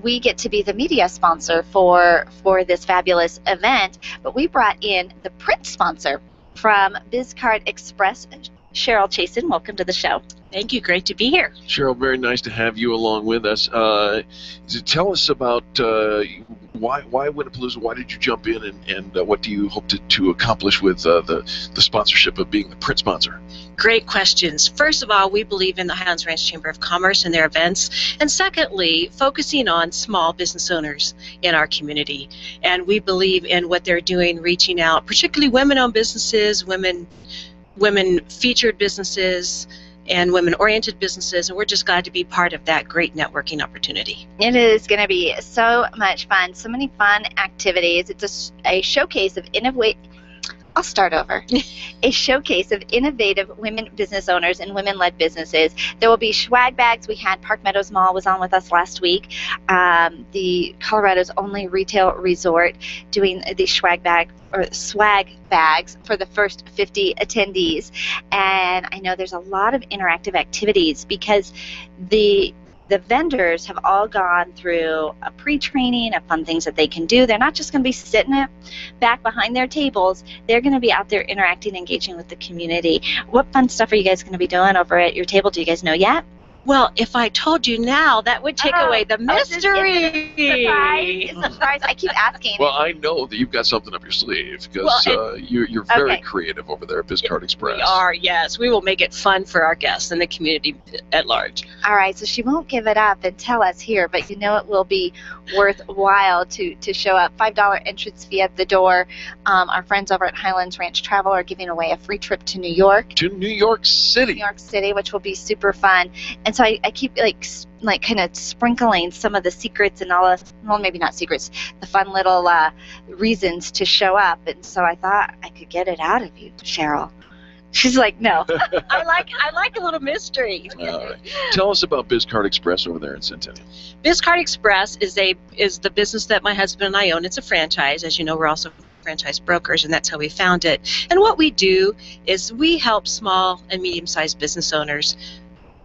we get to be the media sponsor for this fabulous event. But we brought in the print sponsor from BizCard Express, Cheryl Chasen. Welcome to the show. Thank you. Great to be here. Cheryl, very nice to have you along with us. Tell us about why Winnapalooza? Why did you jump in, and what do you hope to accomplish with the sponsorship of being the print sponsor? Great questions. First of all, we believe in the Highlands Ranch Chamber of Commerce and their events. And secondly, focusing on small business owners in our community. And we believe in what they're doing, reaching out, particularly women-owned businesses, women-featured businesses, and women-oriented businesses, and we're just glad to be part of that great networking opportunity. It is going to be so much fun, so many fun activities. It's a showcase of I'll start over. A showcase of innovative women business owners and women-led businesses. There will be swag bags. We had Park Meadows Mall was on with us last week. The Colorado's only retail resort doing the swag bags for the first 50 attendees. And I know there's a lot of interactive activities because the vendors have all gone through a pre-training of fun things that they can do. They're not just going to be sitting back behind their tables. They're going to be out there interacting, engaging with the community. What fun stuff are you guys going to be doing over at your table? Do you guys know yet? Well, if I told you now, that would take away the mystery. Surprise. I keep asking. Well, I know that you've got something up your sleeve because you're very creative over there at BizCard Express. We are, yes. We will make it fun for our guests and the community at large. All right, so she won't give it up and tell us here, but you know it will be worthwhile to show up. $5 entrance fee at the door. Our friends over at Highlands Ranch Travel are giving away a free trip to New York. To New York City. New York City, which will be super fun. And so I keep like kind of sprinkling some of the secrets and all of, well, maybe not secrets, the fun little reasons to show up. And so I thought I could get it out of you, Cheryl. She's like, no. I like a little mystery. All right. Tell us about BizCard Express over there in Centennial. BizCard Express is the business that my husband and I own. It's a franchise. As you know, we're also franchise brokers, and that's how we found it. And what we do is we help small and medium-sized business owners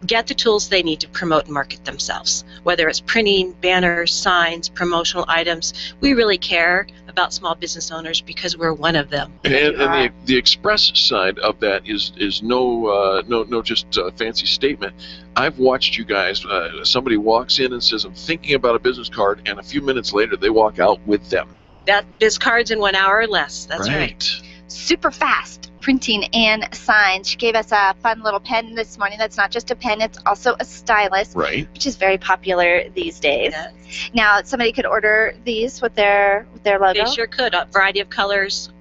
get the tools they need to promote and market themselves, whether it's printing, banners, signs, promotional items. We really care about small business owners because we're one of them. And the express side of that is no just a fancy statement. I've watched you guys, somebody walks in and says, I'm thinking about a business card, and a few minutes later they walk out with them. That BizCards in 1 hour or less. That's right. Super fast printing and signs. She gave us a fun little pen this morning. That's not just a pen, it's also a stylus, which is very popular these days. Yes. Now, somebody could order these with their logo. They sure could. A variety of colors.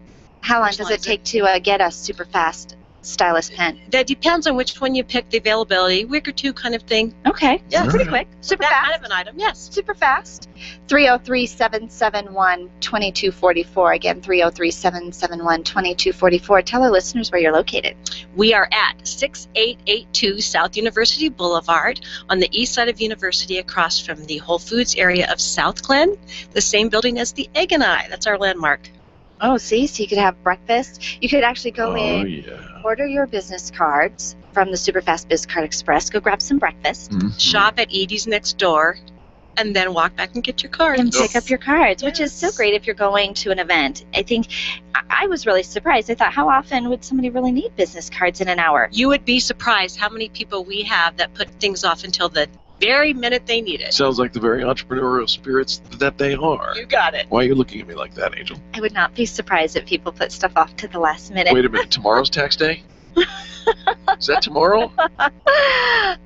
How long does it take to get a super fast stylus pen? That depends on which one you pick, the availability, week or two kind of thing. Okay, yeah, pretty quick. Super fast. Kind of an item, yes. Super fast. 303-771-2244. Again, 303-771-2244. Tell our listeners where you're located. We are at 6882 South University Boulevard on the east side of University across from the Whole Foods area of South Glen, the same building as the Egg and I. That's our landmark. Oh, see, so you could have breakfast. You could actually go in, order your business cards from the Superfast BizCard Express, go grab some breakfast, shop at Edie's next door, and then walk back and get your cards. And pick up your cards, which is so great if you're going to an event. I think I was really surprised. I thought, how often would somebody really need business cards in an hour? You would be surprised how many people we have that put things off until the very minute they need it. Sounds like the very entrepreneurial spirits that they are. You got it. Why are you looking at me like that, Angel? I would not be surprised if people put stuff off to the last minute. Wait a minute, tomorrow's tax day? Is that tomorrow? All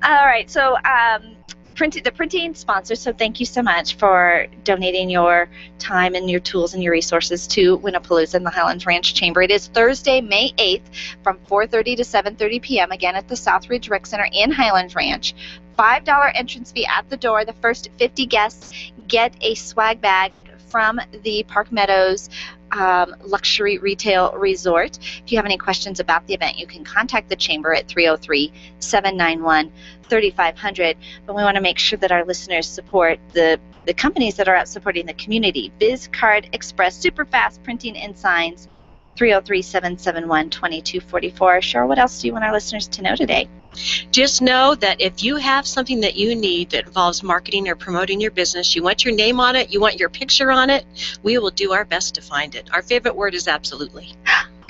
right, so the printing sponsor, so thank you so much for donating your time and your tools and your resources to Winnapalooza and the Highlands Ranch Chamber. It is Thursday, May 8th from 4:30 to 7:30 p.m. again at the Southridge Rec Center in Highlands Ranch. $5 entrance fee at the door. The first 50 guests get a swag bag from the Park Meadows Luxury Retail Resort. If you have any questions about the event, you can contact the Chamber at 303-791-3500. But we want to make sure that our listeners support the companies that are out supporting the community. BizCard Express, super fast printing and signs, 303-771-2244. Cheryl, what else do you want our listeners to know today? Just know that if you have something that you need that involves marketing or promoting your business, you want your name on it, you want your picture on it, we will do our best to find it. Our favorite word is absolutely.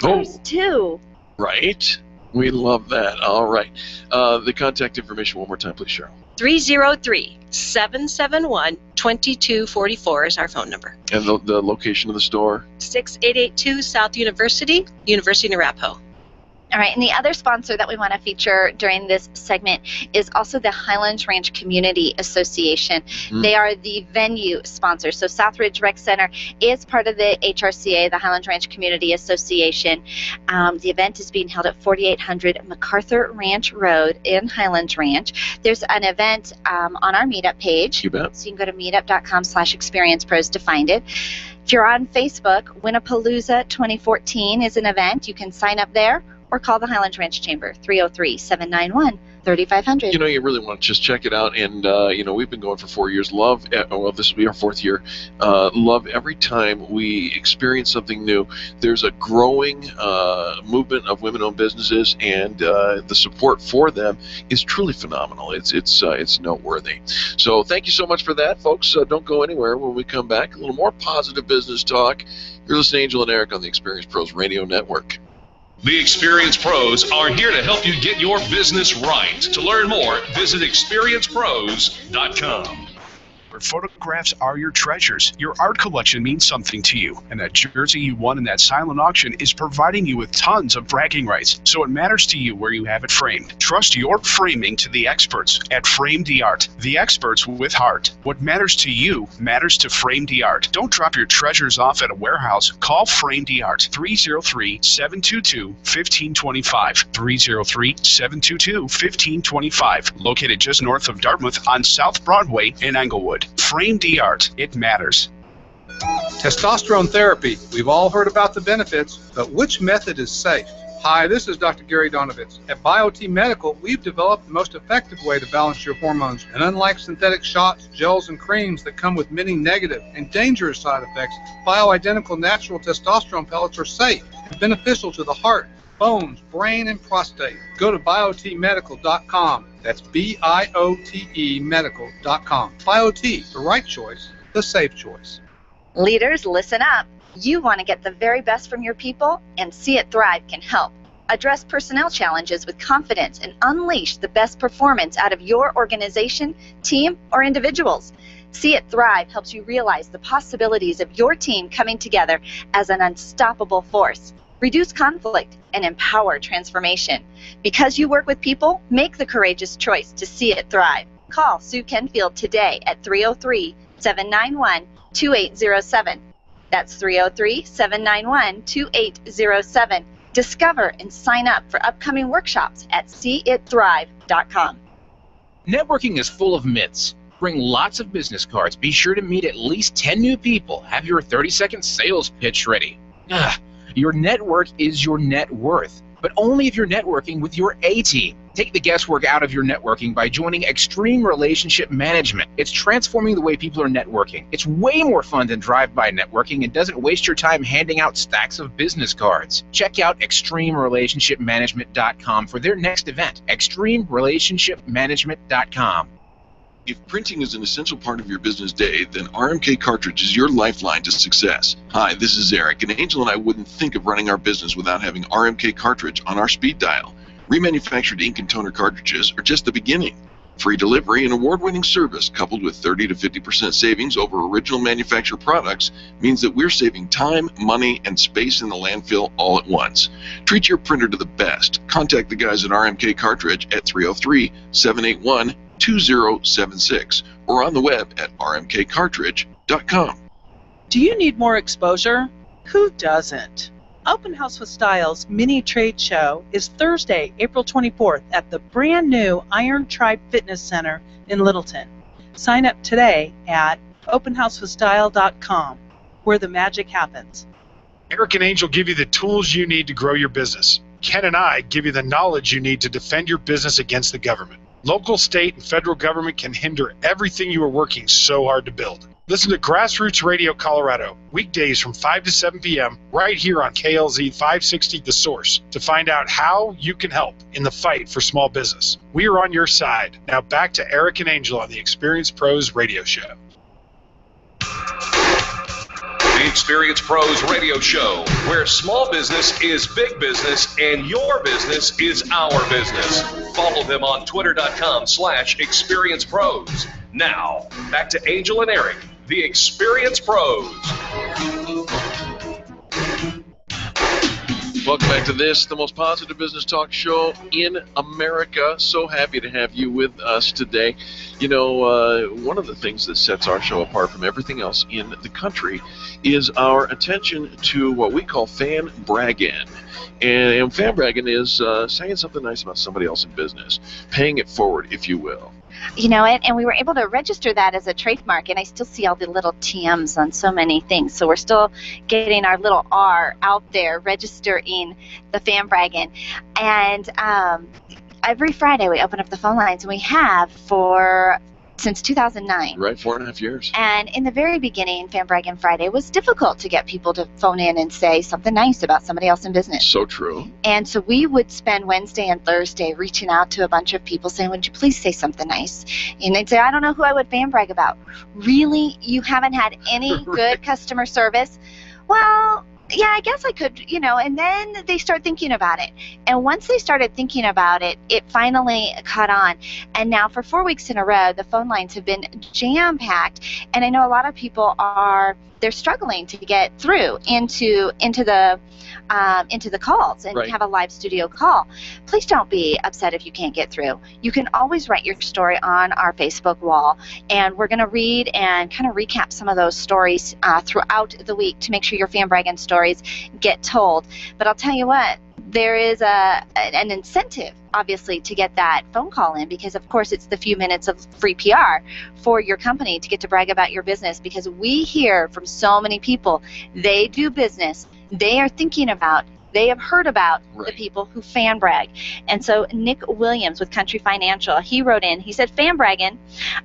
Ours too. Right. We love that. All right. The contact information one more time, please, Cheryl. 303-771-2244 is our phone number. And the location of the store? 6882 South University, University of Arapahoe. All right, and the other sponsor that we want to feature during this segment is also the Highlands Ranch Community Association. They are the venue sponsor. So Southridge Rec Center is part of the HRCA, the Highlands Ranch Community Association. The event is being held at 4800 MacArthur Ranch Road in Highlands Ranch. There's an event on our meetup page. You bet. So you can go to meetup.com/experiencepros to find it. If you're on Facebook, Winnapalooza 2014 is an event. You can sign up there or call the Highlands Ranch Chamber, 303-791-3500. You know, you really want to just check it out. And, you know, we've been going for 4 years. Well, this will be our 4th year. Love every time we experience something new. There's a growing movement of women-owned businesses, and the support for them is truly phenomenal. It's noteworthy. So thank you so much for that, folks. Don't go anywhere. When we come back, a little more positive business talk. You're listening to Angel and Eric on the Experience Pros Radio Network. The Experience Pros are here to help you get your business right. To learn more, visit experiencepros.com. Where photographs are your treasures. Your art collection means something to you, and that jersey you won in that silent auction is providing you with tons of bragging rights, so it matters to you where you have it framed. Trust your framing to the experts at Frame d'Art, the experts with heart. What matters to you matters to Frame d'Art. Don't drop your treasures off at a warehouse. Call Frame d'Art, 303-722-1525, 303-722-1525, located just north of Dartmouth on South Broadway in Englewood. Frame d'Art, it matters. Testosterone therapy. We've all heard about the benefits, but which method is safe? Hi, this is Dr. Gary Donovitz. At BioT Medical, we've developed the most effective way to balance your hormones. And unlike synthetic shots, gels, and creams that come with many negative and dangerous side effects, bioidentical natural testosterone pellets are safe and beneficial to the heart, bones, brain, and prostate. Go to biotmedical.com. That's BIOTE medical.com. BioT, the right choice, the safe choice. Leaders, listen up. You want to get the very best from your people, and See It Thrive can help. Address personnel challenges with confidence and unleash the best performance out of your organization, team, or individuals. See It Thrive helps you realize the possibilities of your team coming together as an unstoppable force. Reduce conflict and empower transformation. Because you work with people, make the courageous choice to see it thrive. Call Sue Kenfield today at 303-791-2807. That's 303-791-2807. Discover and sign up for upcoming workshops at seeitthrive.com. Networking is full of myths. Bring lots of business cards. Be sure to meet at least 10 new people. Have your 30-second sales pitch ready. Your network is your net worth, but only if you're networking with your A-team. Take the guesswork out of your networking by joining Extreme Relationship Management. It's transforming the way people are networking. It's way more fun than drive-by networking and doesn't waste your time handing out stacks of business cards. Check out ExtremeRelationshipManagement.com for their next event, ExtremeRelationshipManagement.com. If printing is an essential part of your business day, then RMK Cartridge is your lifeline to success. Hi, this is Eric, and Angel and I wouldn't think of running our business without having RMK Cartridge on our speed dial. Remanufactured ink and toner cartridges are just the beginning. Free delivery and award-winning service coupled with 30 to 50% savings over original manufacturer products means that we're saving time, money, and space in the landfill all at once. Treat your printer to the best. Contact the guys at RMK Cartridge at 303-781-2076 or on the web at rmkcartridge.com. Do you need more exposure? Who doesn't? Open House with Styles mini trade show is Thursday, April 24th at the brand new Iron Tribe Fitness Center in Littleton. Sign up today at openhousewithstyle.com, where the magic happens. Eric and Angel give you the tools you need to grow your business. Ken and I give you the knowledge you need to defend your business against the government. Local, state, and federal government can hinder everything you are working so hard to build. Listen to Grassroots Radio Colorado, weekdays from 5 to 7 p.m. right here on KLZ 560 The Source to find out how you can help in the fight for small business. We are on your side. Now back to Eric and Angel on the Experience Pros Radio Show. The Experience Pros Radio Show, where small business is big business and your business is our business. Follow them on twitter.com/experiencepros. Now, back to Angel and Eric, the Experience Pros. Welcome back to this, the most positive business talk show in America. So happy to have you with us today. You know, one of the things that sets our show apart from everything else in the country is our attention to what we call fan bragging. And fan bragging is saying something nice about somebody else in business, paying it forward, if you will. You know, and we were able to register that as a trademark, and I still see all the little TMs on so many things. So we're still getting our little R out there, registering the fan bragging. And every Friday we open up the phone lines, and we have since 2009. Right, 4.5 years. And in the very beginning, Fan Bragging Friday was difficult to get people to phone in and say something nice about somebody else in business. So true. And so we would spend Wednesday and Thursday reaching out to a bunch of people saying, would you please say something nice? And they'd say, I don't know who I would fan brag about. Really? You haven't had any good customer service? Well, yeah, I guess I could, and then they start thinking about it. And once they started thinking about it, it finally caught on. And now for 4 weeks in a row, the phone lines have been jam-packed. And I know a lot of people they're struggling to get through into the calls and Right. have a live studio call. Please don't be upset if you can't get through. You can always write your story on our Facebook wall, and we're going to read and kind of recap some of those stories throughout the week to make sure your fan bragging stories get told. But I'll tell you what, there is an incentive, obviously, to get that phone call in, because of course it's the few minutes of free PR for your company to get to brag about your business, because we hear from so many people, they do business, they are thinking about, they have heard about the people who fan brag. And so Nick Williams with Country Financial, he wrote in, he said, fan bragging,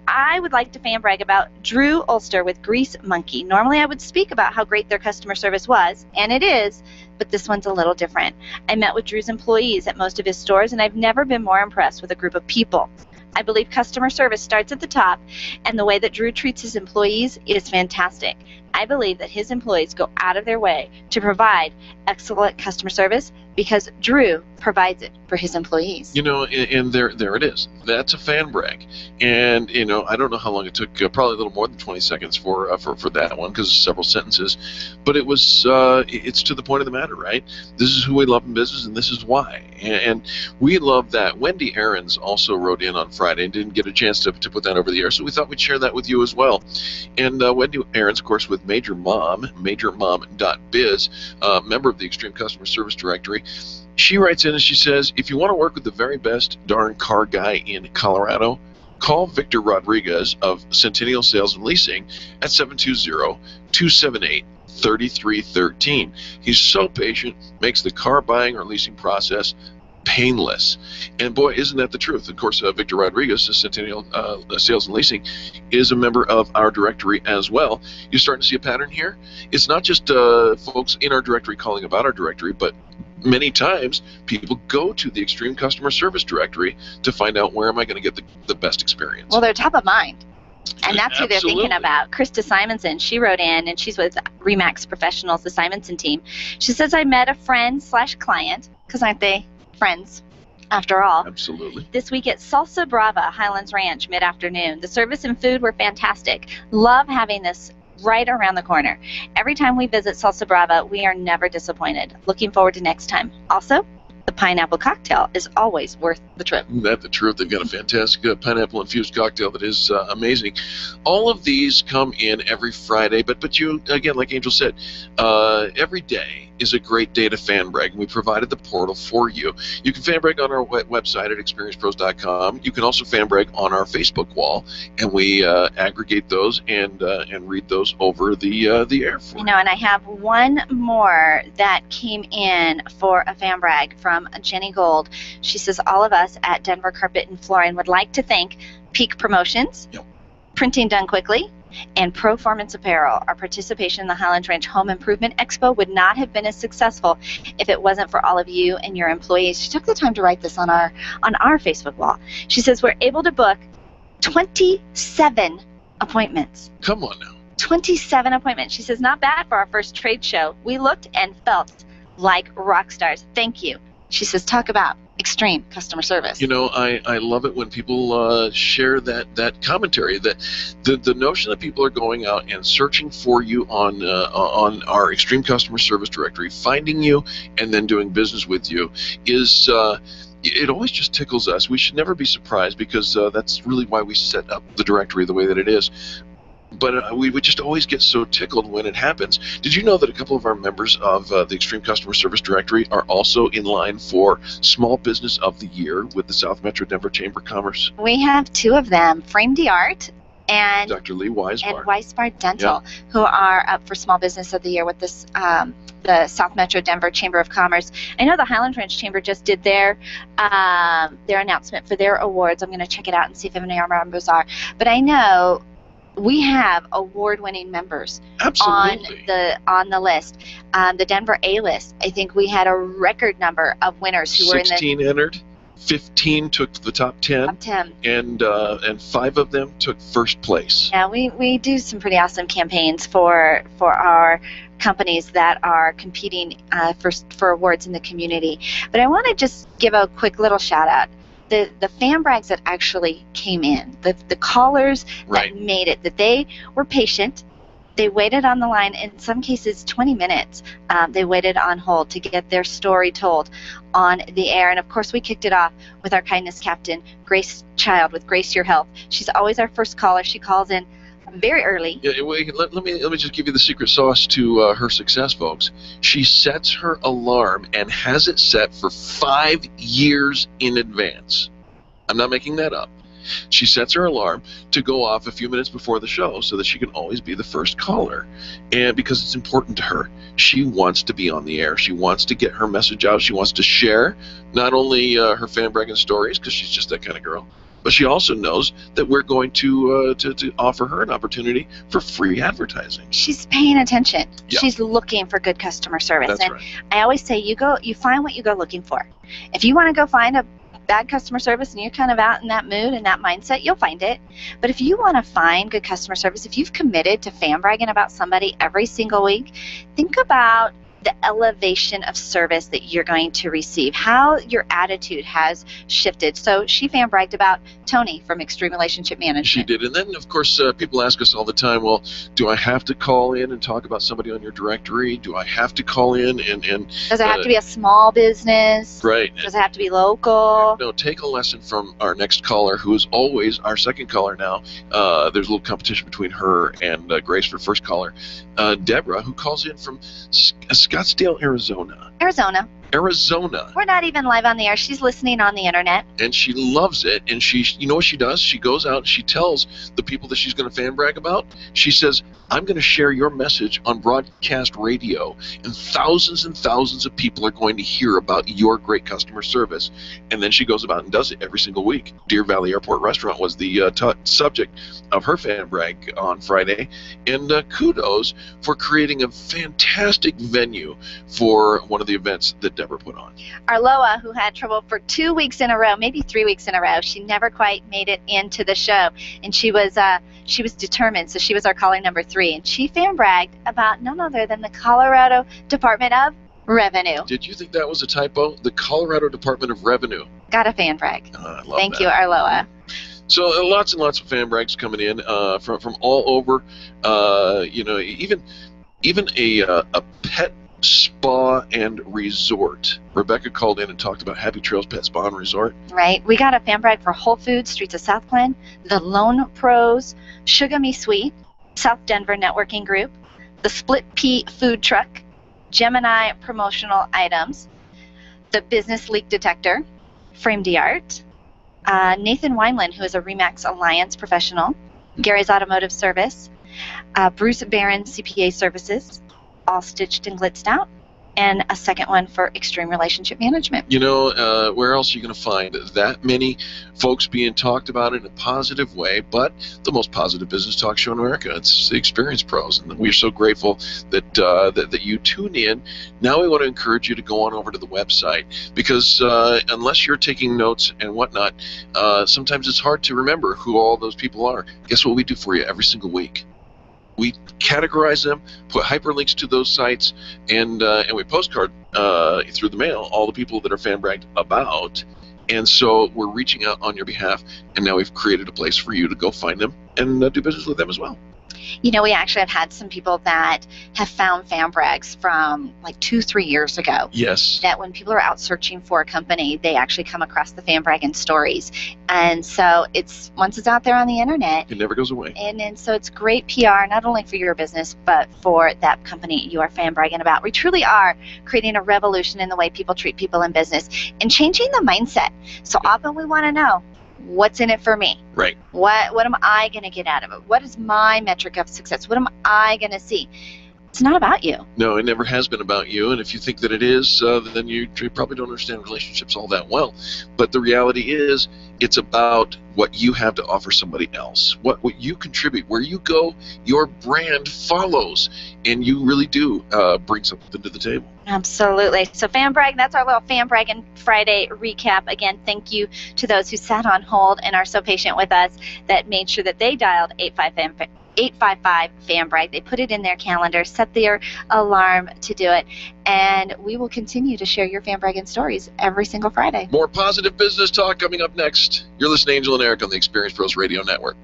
I would like to fan brag about Drew Ulster with Grease Monkey. Normally I would speak about how great their customer service was, and it is, but this one's a little different. I met with Drew's employees at most of his stores, and I've never been more impressed with a group of people. I believe customer service starts at the top, and the way that Drew treats his employees is fantastic. I believe that his employees go out of their way to provide excellent customer service because Drew provides it for his employees. And there it is. That's a fan brag. And, I don't know how long it took, probably a little more than 20 seconds for that one, because several sentences. But it was, it's to the point of the matter, right? This is who we love in business, and this is why. And we love that. Wendy Aarons also wrote in on Friday and didn't get a chance to put that over the air, so we thought we'd share that with you as well. And Wendy Aarons, of course, with Major Mom, majormom.biz, member of the Extreme Customer Service Directory, she writes in and she says, if you want to work with the very best darn car guy in Colorado, call Victor Rodriguez of Centennial Sales and Leasing at 720-278-3313. He's so patient, makes the car buying or leasing process painless. And boy, isn't that the truth. Of course, Victor Rodriguez of Centennial Sales and Leasing is a member of our directory as well. You're starting to see a pattern here. It's not just folks in our directory calling about our directory, but many times people go to the Extreme Customer Service Directory to find out where am I going to get the best experience. Well, they're top of mind. And that's who they're Absolutely. thinking about. Krista Simonson, she wrote in, and she's with RE/MAX Professionals, the Simonson team. She says, I met a friend/client, because aren't they friends after all? Absolutely. This week at Salsa Brava, Highlands Ranch, mid-afternoon. The service and food were fantastic. Love having this right around the corner. Every time we visit Salsa Brava, we are never disappointed. Looking forward to next time. Also, the pineapple cocktail is always worth the trip. Isn't that the truth? They've got a fantastic pineapple-infused cocktail that is amazing. All of these come in every Friday, but you, again, like Angel said, every day is a great day to fan brag, and we provided the portal for you. You can fan brag on our website at experiencepros.com. You can also fan brag on our Facebook wall, and we aggregate those and read those over the air for you. And I have one more that came in for a fan brag from Jenny Gold. She says, all of us at Denver Carpet and Flooring would like to thank Peak Promotions, Printing Done Quickly, and Performance Apparel. Our participation in the Highlands Ranch Home Improvement Expo would not have been as successful if it wasn't for all of you and your employees. She took the time to write this on our Facebook wall. She says, we're able to book 27 appointments. Come on now. 27 appointments. She says, not bad for our first trade show. We looked and felt like rock stars. Thank you. She says, talk about extreme customer service. I love it when people share that commentary, that the notion that people are going out and searching for you on our Extreme Customer Service Directory, finding you, and then doing business with you is it always just tickles us. We should never be surprised, because that's really why we set up the directory the way that it is. But we would just always get so tickled when it happens. Did you know that a couple of our members of the Extreme Customer Service Directory are also in line for Small Business of the Year with the South Metro Denver Chamber of Commerce? We have two of them, Frame d'Art and Dr. Lee Weisbar. And Weisbar Dental, who are up for Small Business of the Year with this the South Metro Denver Chamber of Commerce. I know the Highlands Ranch Chamber just did their announcement for their awards. I'm going to check it out and see if any of our members are. But I know we have award-winning members on the list. The Denver A-List, I think we had a record number of winners who were in the 16 entered. 15 took the top 10. Top 10. And 5 of them took first place. Yeah, we do some pretty awesome campaigns for our companies that are competing for awards in the community. But I want to just give a quick little shout out. The fan brags that actually came in, the callers that made it, that they were patient. They waited on the line, in some cases 20 minutes. They waited on hold to get their story told on the air. And of course, we kicked it off with our kindness captain, Grace Child, with Grace Your Health. She's always our first caller. She calls in very early. Yeah, let me just give you the secret sauce to her success, folks. She sets her alarm and has it set for 5 years in advance. I'm not making that up. She sets her alarm to go off a few minutes before the show so that she can always be the first caller. And because it's important to her, she wants to be on the air. She wants to get her message out. She wants to share not only her fan bragging stories, because she's just that kind of girl, but she also knows that we're going to offer her an opportunity for free advertising. She's paying attention. Yeah. She's looking for good customer service. That's and right. I always say you find what you go looking for. If you want to go find a bad customer service and you're kind of out in that mood and that mindset, you'll find it. But if you want to find good customer service, if you've committed to fan bragging about somebody every single week, think about the elevation of service that you're going to receive, how your attitude has shifted. So she fan bragged about Tony from Extreme Relationship Management. She did. And then, of course, people ask us all the time, well, do I have to call in and talk about somebody on your directory? Do I have to call in and does it have to be a small business? Right. Does it have to be local? No, take a lesson from our next caller, who is always our second caller now. There's a little competition between her and Grace for first caller. Deborah, who calls in from Scottsdale, Arizona. Arizona. We're not even live on the air. She's listening on the internet. And she loves it. And you know what she does? She goes out and she tells the people that she's going to fan brag about. She says, I'm going to share your message on broadcast radio, and thousands of people are going to hear about your great customer service. And then she goes about and does it every single week. Deer Valley Airport Restaurant was the subject of her fan brag on Friday. And kudos for creating a fantastic venue for one of the events that Deborah put on. Arloa, who had trouble for 2 weeks in a row, maybe 3 weeks in a row, she never quite made it into the show, and she was determined. So she was our caller number 3, and she fan bragged about none other than the Colorado Department of Revenue. Did you think that was a typo? The Colorado Department of Revenue. Got a fan brag. I love Thank that. you, Arloa. So lots and lots of fan brags coming in from all over. Even a pet spa and resort. Rebecca called in and talked about Happy Trails Pet Spa and Resort. Right. We got a fan brag for Whole Foods, Streets of South Glen, the Lone Pros, Sugar Me Sweet, South Denver Networking Group, the Split Pea Food Truck, Gemini Promotional Items, the Business Leak Detector, Frame d'Art, Nathan Wineland, who is a RE/MAX Alliance professional, Gary's Automotive Service, Bruce Barron CPA Services, All Stitched and Glitzed Out, and a second one for Extreme Relationship Management. You know, where else are you going to find that many folks being talked about in a positive way, but the most positive business talk show in America? It's the Experience Pros, and we're so grateful that that you tune in. Now we want to encourage you to go on over to the website, because unless you're taking notes and whatnot, sometimes it's hard to remember who all those people are. Guess what we do for you every single week? We categorize them, put hyperlinks to those sites, and we postcard through the mail all the people that are fan bragged about. And so we're reaching out on your behalf, and now we've created a place for you to go find them and do business with them as well. You know, we actually have had some people that have found fan brags from like 2-3 years ago. Yes. That when people are out searching for a company, they actually come across the fan bragging stories. And so once it's out there on the internet, it never goes away. And so it's great PR, not only for your business, but for that company you are fan bragging about. We truly are creating a revolution in the way people treat people in business and changing the mindset. So often we want to know, what's in it for me? Right. What am I going to get out of it? What is my metric of success? What am I going to see? It's not about you. No, it never has been about you. And if you think that it is, then you probably don't understand relationships all that well. But the reality is, it's about what you have to offer somebody else, what you contribute, where you go, your brand follows, and you really do bring something to the table. Absolutely. So Fan Brag, that's our little Fan Bragging Friday recap. Again, thank you to those who sat on hold and are so patient with us that made sure that they dialed 855 Fan Brag. They put it in their calendar, set their alarm to do it, and we will continue to share your Fan Bragging stories every single Friday. More positive business talk coming up next. You're listening to Angel and Eric on the Experience Pros Radio Network.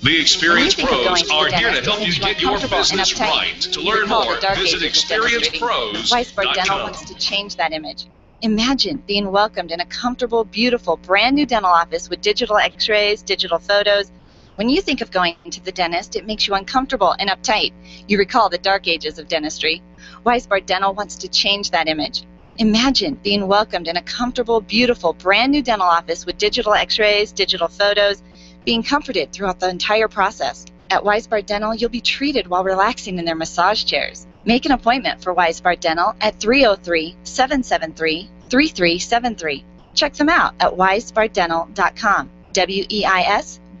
The Experience Pros are here to help you get your business right. To learn more, visit ExperiencePros.com. Weisbord Dental wants to change that image. Imagine being welcomed in a comfortable, beautiful, brand new dental office with digital x-rays, digital photos. When you think of going to the dentist, it makes you uncomfortable and uptight. You recall the dark ages of dentistry. Weisbord Dental wants to change that image. Imagine being welcomed in a comfortable, beautiful, brand new dental office with digital x-rays, digital photos, being comforted throughout the entire process. At Weisbord Dental, you'll be treated while relaxing in their massage chairs. Make an appointment for Weisbord Dental at 303-773-3373. Check them out at weisbarddental.com.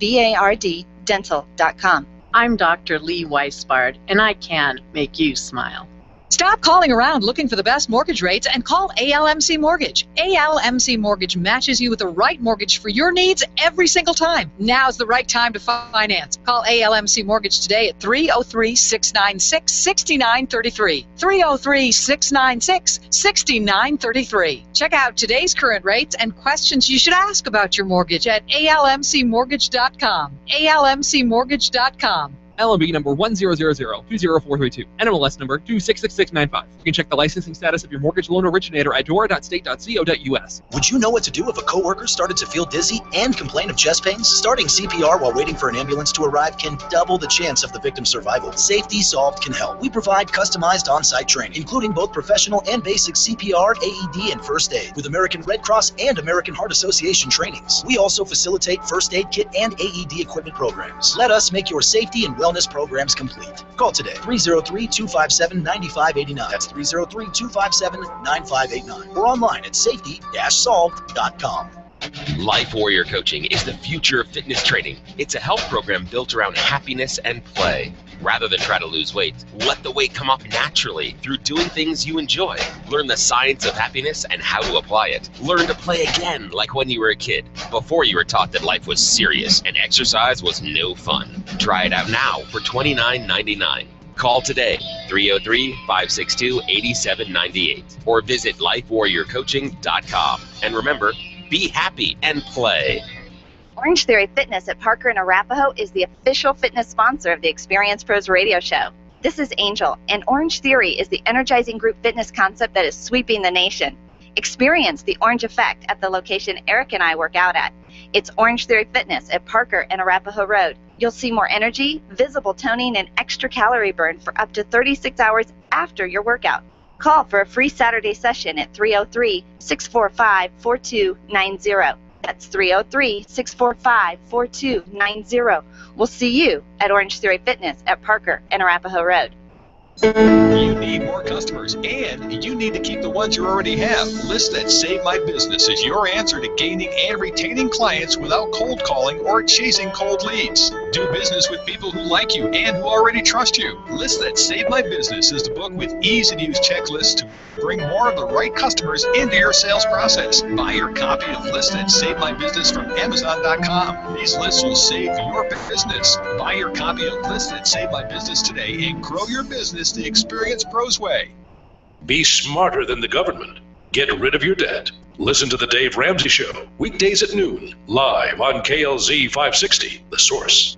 WEISBARD dental.com. I'm Dr. Lee Weisbard, and I can make you smile. Stop calling around looking for the best mortgage rates and call ALMC Mortgage. ALMC Mortgage matches you with the right mortgage for your needs every single time. Now's the right time to finance. Call ALMC Mortgage today at 303-696-6933. 303-696-6933. Check out today's current rates and questions you should ask about your mortgage at almcmortgage.com. almcmortgage.com. LMB number 100020432, NMLS number 266695. You can check the licensing status of your mortgage loan originator at dora.state.co.us. Would you know what to do if a coworker started to feel dizzy and complain of chest pains? Starting CPR while waiting for an ambulance to arrive can double the chance of the victim's survival. Safety Solved can help. We provide customized on-site training, including both professional and basic CPR, AED, and first aid, with American Red Cross and American Heart Association trainings. We also facilitate first aid kit and AED equipment programs. Let us make your safety and wellness programs complete. Call today, 303-257-9589. That's 303-257-9589. Or online at safety-solved.com. Life Warrior Coaching is the future of fitness training. It's a health program built around happiness and play. Rather than try to lose weight, let the weight come off naturally through doing things you enjoy. Learn the science of happiness and how to apply it. Learn to play again like when you were a kid, before you were taught that life was serious and exercise was no fun. Try it out now for $29.99. Call today, 303-562-8798, or visit lifewarriorcoaching.com. And remember, be happy and play. Orange Theory Fitness at Parker and Arapahoe is the official fitness sponsor of the Experience Pros radio show. This is Angel, and Orange Theory is the energizing group fitness concept that is sweeping the nation. Experience the orange effect at the location Eric and I work out at. It's Orange Theory Fitness at Parker and Arapahoe Road. You'll see more energy, visible toning, and extra calorie burn for up to 36 hours after your workout. Call for a free Saturday session at 303-645-4290. That's 303-645-4290. We'll see you at Orange Theory Fitness at Parker and Arapahoe Road. You need more customers, and you need to keep the ones you already have. List That Save My Business is your answer to gaining and retaining clients without cold calling or chasing cold leads. Do business with people who like you and who already trust you. List That Save My Business is the book with easy-to-use checklists to bring more of the right customers into your sales process. Buy your copy of List That Save My Business from Amazon.com. These lists will save your business. Buy your copy of List That Save My Business today and grow your business the Experience Pros way. Be smarter than the government. Get rid of your debt. Listen to The Dave Ramsey Show, weekdays at noon, live on KLZ 560, The Source.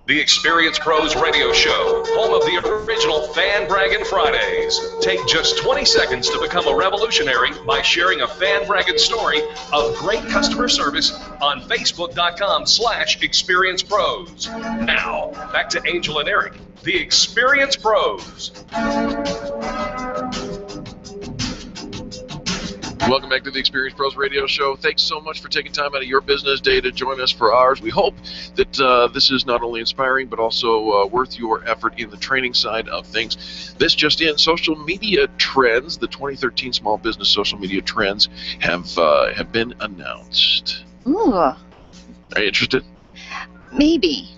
The Experience Pros radio show, home of the original Fan Bragging Fridays. Take just 20 seconds to become a revolutionary by sharing a fan bragging story of great customer service on Facebook.com/ExperiencePros. Now, back to Angel and Eric, the Experience Pros. Welcome back to the Experience Pros Radio Show. Thanks so much for taking time out of your business day to join us for ours. We hope that this is not only inspiring, but also worth your effort in the training side of things. This just in, social media trends, the 2013 Small Business Social Media Trends have been announced. Ooh, Are you interested? maybe.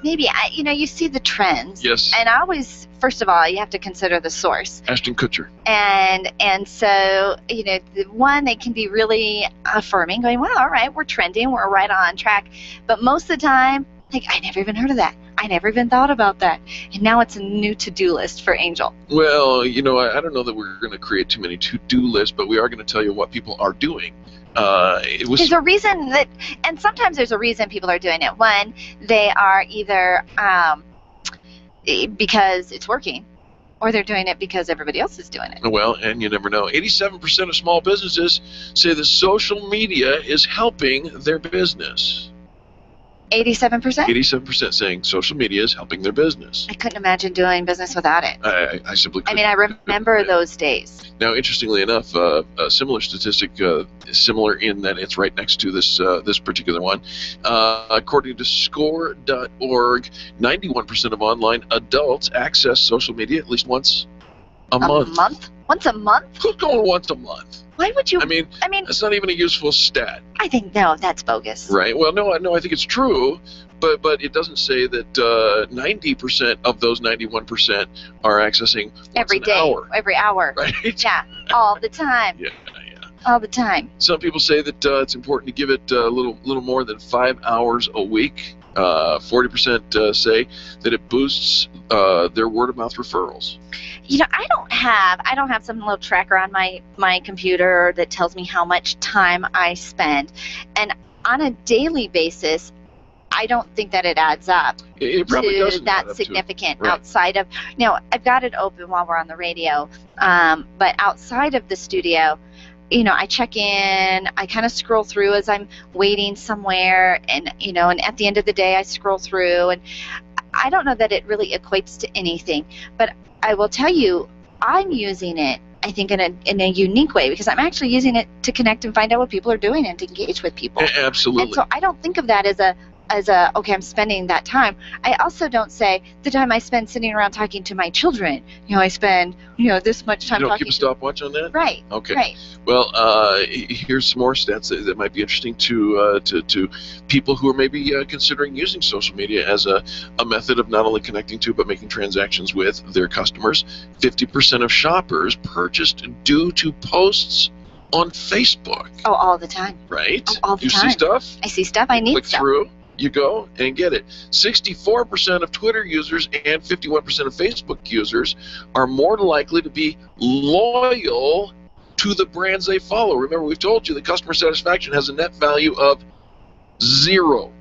Maybe. You see the trends. Yes. And I always, first of all, you have to consider the source. Ashton Kutcher. And so, the one, they can be really affirming, going, well, all right, we're trending, we're right on track. But most of the time, like, I never even heard of that. I never even thought about that. And now it's a new to-do list for Angel. Well, I don't know that we're going to create too many to-do lists, but we are going to tell you what people are doing. There's a reason that, and sometimes there's a reason people are doing it. One, they are either because it's working, or they're doing it because everybody else is doing it. Well, and you never know. 87% of small businesses say that social media is helping their business. 87%? 87% saying social media is helping their business. I couldn't imagine doing business without it. I simply couldn't. I remember those days. Now, interestingly enough, a similar statistic, similar in that it's right next to this particular one. According to score.org, 91% of online adults access social media at least once a month. Once a month? Who's going once a month? Why would you? I mean, that's not even a useful stat. I think, no, that's bogus. Right. Well, no, I think it's true, but it doesn't say that 90% of those 91% are accessing every day, every hour. Right. Yeah, all the time. Yeah. All the time. Some people say that it's important to give it a little more than 5 hours a week. 40% say that it boosts their word of mouth referrals. I don't have some little tracker on my computer that tells me how much time I spend, and on a daily basis, I don't think that it adds up it probably to doesn't that add up significant to it. Right. outside of. I've got it open while we're on the radio, but outside of the studio, I check in, I kind of scroll through as I'm waiting somewhere, and at the end of the day I scroll through, and I don't know that it really equates to anything, but I will tell you, I'm using it, I think, in a unique way, because I'm actually using it to connect and find out what people are doing and to engage with people. Absolutely. And so I don't think of that as a okay, I'm spending that time. I also don't say the time I spend sitting around talking to my children. I spend this much time. You don't talking keep a stopwatch on that? Right. Okay. Right. Well, here's some more stats that might be interesting to people who are maybe considering using social media as a method of not only connecting to but making transactions with their customers. 50% of shoppers purchased due to posts on Facebook. Oh, all the time. Right? Oh, all the you time. see stuff? I see stuff. I need Click stuff. through. You go and get it. 64% of Twitter users and 51% of Facebook users are more likely to be loyal to the brands they follow. Remember, we've told you that customer satisfaction has a net value of 0.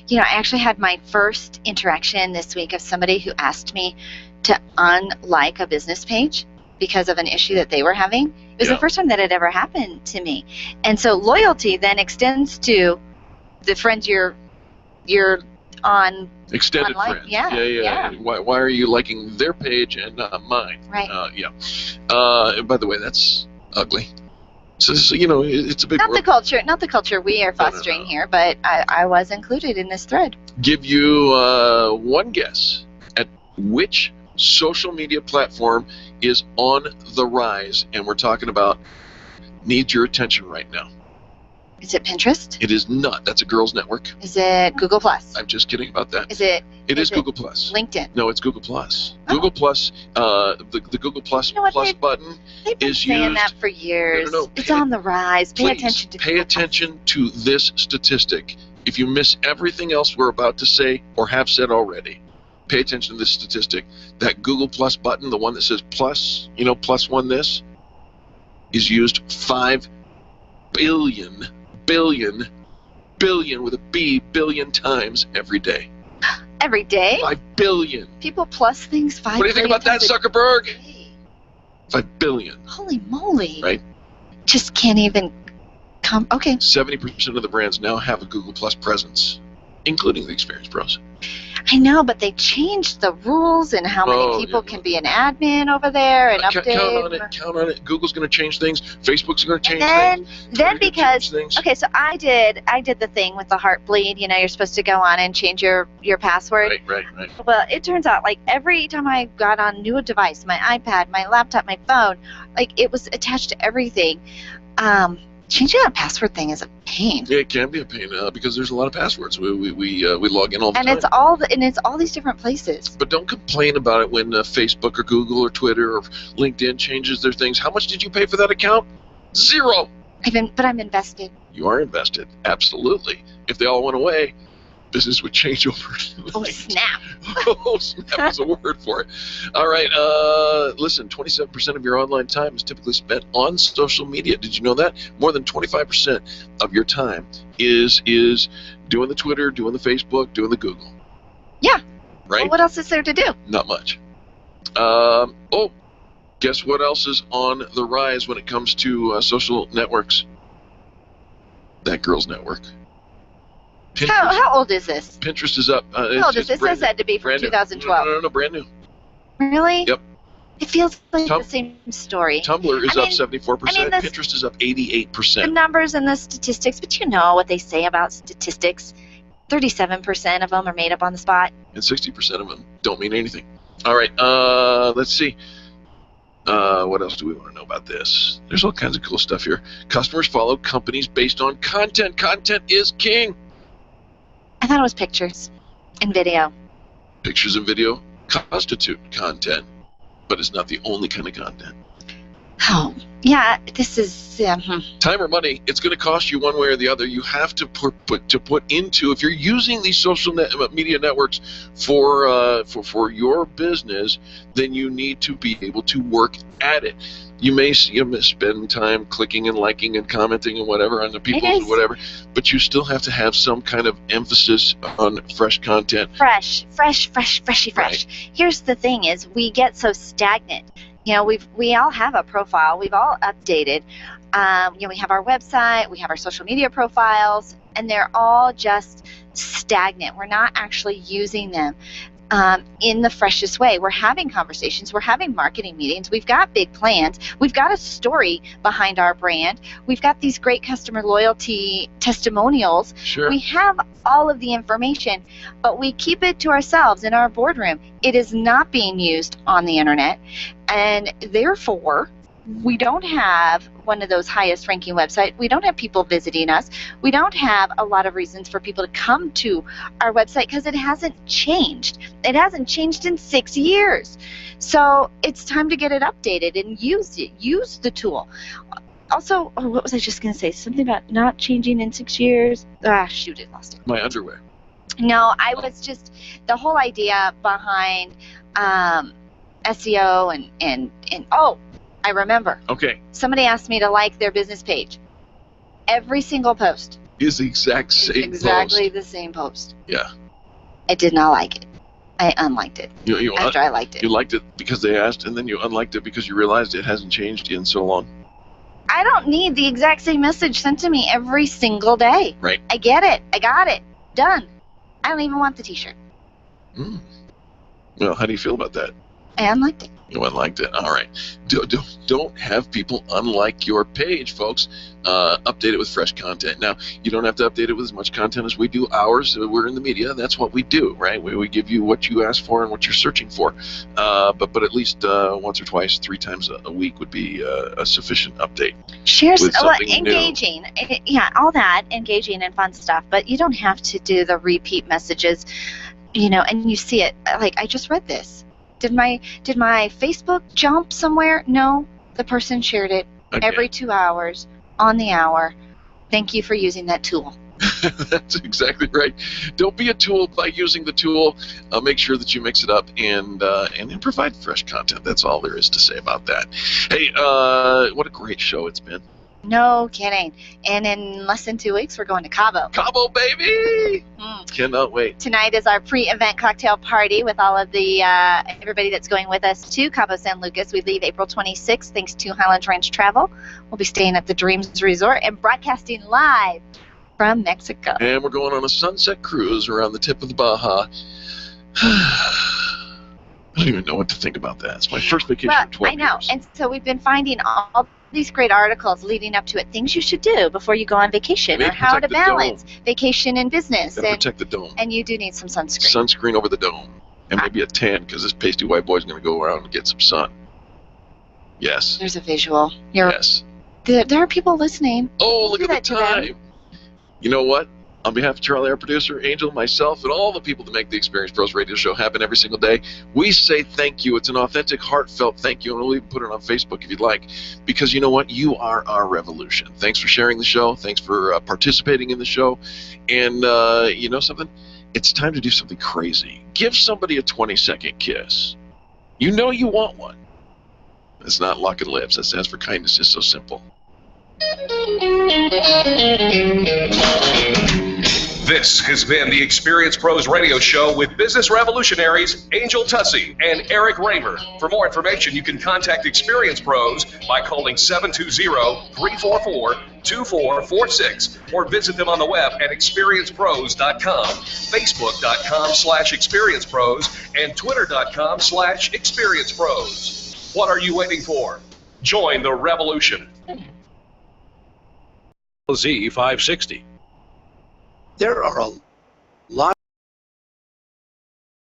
I actually had my first interaction this week of somebody who asked me to unlike a business page because of an issue that they were having. It was the first time that had ever happened to me. And so loyalty then extends to the friends you're on extended online. friends. Yeah. Why are you liking their page and not mine? Right. And by the way, that's ugly. So it's a big not world. the culture we are fostering here, but I was included in this thread. Give you one guess at which social media platform is on the rise, and we're talking about needs your attention right now. Is it Pinterest? It is not. That's a girls' network. Is it Google Plus? I'm just kidding about that. Is it? It is Google Plus. LinkedIn? No, it's Google Plus. Google Plus. The Google Plus button They've been is saying used. that for years. No, it's on the rise. Pay attention to. Pay attention to this statistic. If you miss everything else we're about to say or have said already, pay attention to this statistic. That Google Plus button, the one that says plus, plus one this, is used 5 billion with a B, billion times every day. Every day? 5 billion. People plus things 5 billion. What do you think about that, Zuckerberg? 5 billion. Holy moly. Right? Just can't even come. Okay. 70% of the brands now have a Google Plus presence, including the Experience Pros. I know, but they changed the rules and how many people can be an admin over there and update. Count on it. Google's going to change things. Facebook's going to change things. Then because okay, so I did the thing with the Heartbleed. You're supposed to go on and change your password. Right. Well, it turns out like every time I got on a new device, my iPad, my laptop, my phone, like it was attached to everything. Changing that password thing is a pain. Yeah, it can be a pain because there's a lot of passwords. We log in all the And time. it's all these different places. But don't complain about it when Facebook or Google or Twitter or LinkedIn changes their things. How much did you pay for that account? Zero. But I'm invested. You are invested, absolutely. If they all went away, business would change overnight. Oh, snap. Oh, snap is a word for it. All right, listen, 27% of your online time is typically spent on social media. Did you know that? More than 25% of your time is doing the Twitter, doing the Facebook, doing the Google. Yeah. Right? Well, what else is there to do? Not much. Guess what else is on the rise when it comes to social networks? That Girls Network. How old is this? Pinterest is up. How old is this? It said to be from 2012. No, brand new. Really? Yep. It feels like the same story. Tumblr is up 74%. the Pinterest is up 88%. The numbers and the statistics, but you know what they say about statistics. 37% of them are made up on the spot. And 60% of them don't mean anything. All right, let's see. What else do we want to know about this? There's all kinds of cool stuff here. Customers follow companies based on content. Content is king. I thought it was pictures and video. Pictures and video constitute content, but it's not the only kind of content. Oh, yeah, this is... Time or money, it's going to cost you one way or the other. You have to put into, if you're using these social media networks for your business, then you need to be able to work at it. You may spend time clicking and liking and commenting and whatever on the people's and whatever, but you still have to have some kind of emphasis on fresh content. Fresh. Right. Here's the thing is we get so stagnant. You know, we all have a profile. We've all updated. We have our website. We have our social media profiles, and they're all just stagnant. We're not actually using them in the freshest way. We're having conversations. We're having marketing meetings. We've got big plans. We've got a story behind our brand. We've got these great customer loyalty testimonials. Sure. We have all of the information, but we keep it to ourselves in our boardroom. It is not being used on the internet, and therefore we don't have one of those highest ranking websites. We don't have people visiting us. We don't have a lot of reasons for people to come to our website because it hasn't changed. It hasn't changed in 6 years. So it's time to get it updated and use it. Use the tool. Also, what was I just going to say? Something about not changing in 6 years? Shoot, I lost it. My underwear. No, I was just, the whole idea behind SEO and I remember. Okay. Somebody asked me to like their business page. Every single post. Is the exact same post. Exactly the same post. Yeah. I did not like it. I unliked it. After I liked it. You liked it because they asked, and then you unliked it because you realized it hasn't changed in so long. I don't need the exact same message sent to me every single day. Right. I get it. I got it. Done. I don't even want the t-shirt. Well, how do you feel about that? I unliked it. You unliked it. All right. Don't have people unlike your page, folks. Update it with fresh content. Now, you don't have to update it with as much content as we do ours. We're in the media. That's what we do, right? We give you what you ask for and what you're searching for. But at least once or twice, 3 times a week would be a sufficient update. Share something engaging. Yeah, all that, engaging and fun stuff. But you don't have to do the repeat messages, and you see it. Like, I just read this. Did my Facebook jump somewhere? No, the person shared it every 2 hours on the hour. Thank you for using that tool. That's exactly right. Don't be a tool by using the tool. Make sure that you mix it up and provide fresh content. That's all there is to say about that. Hey, what a great show it's been. No kidding. And in less than 2 weeks, we're going to Cabo. Cabo, baby! Cannot wait. Tonight is our pre-event cocktail party with all of the everybody that's going with us to Cabo San Lucas. We leave April 26th thanks to Highlands Ranch Travel. We'll be staying at the Dreams Resort and broadcasting live from Mexico. And we're going on a sunset cruise around the tip of the Baja. I don't even know what to think about that. It's my first vacation in 12 years. I know. And so we've been finding all these great articles leading up to it, things you should do before you go on vacation, or how to balance vacation and business. And protect the dome. And you do need some sunscreen. Sunscreen over the dome. And maybe a tan, because this pasty white boy's going to go around and get some sun. Yes. There's a visual. Yes. There are people listening. Oh, look Do at the that to them. time. You know what? On behalf of Charlie, our producer, Angel, myself, and all the people that make the Experience Pros radio show happen every single day, we say thank you. It's an authentic, heartfelt thank you, and we'll even put it on Facebook if you'd like, because you know what? You are our revolution. Thanks for sharing the show. Thanks for participating in the show. And you know something? It's time to do something crazy. Give somebody a 20-second kiss. You know you want one. It's not locking lips. That stands for kindness. It's so simple. This has been the Experience Pros radio show with business revolutionaries Angel Tussey and Eric Raymer. For more information, you can contact Experience Pros by calling 720-344-2446 or visit them on the web at experiencepros.com, facebook.com/experiencepros, and twitter.com/experiencepros. What are you waiting for? Join the revolution. Z560. There are a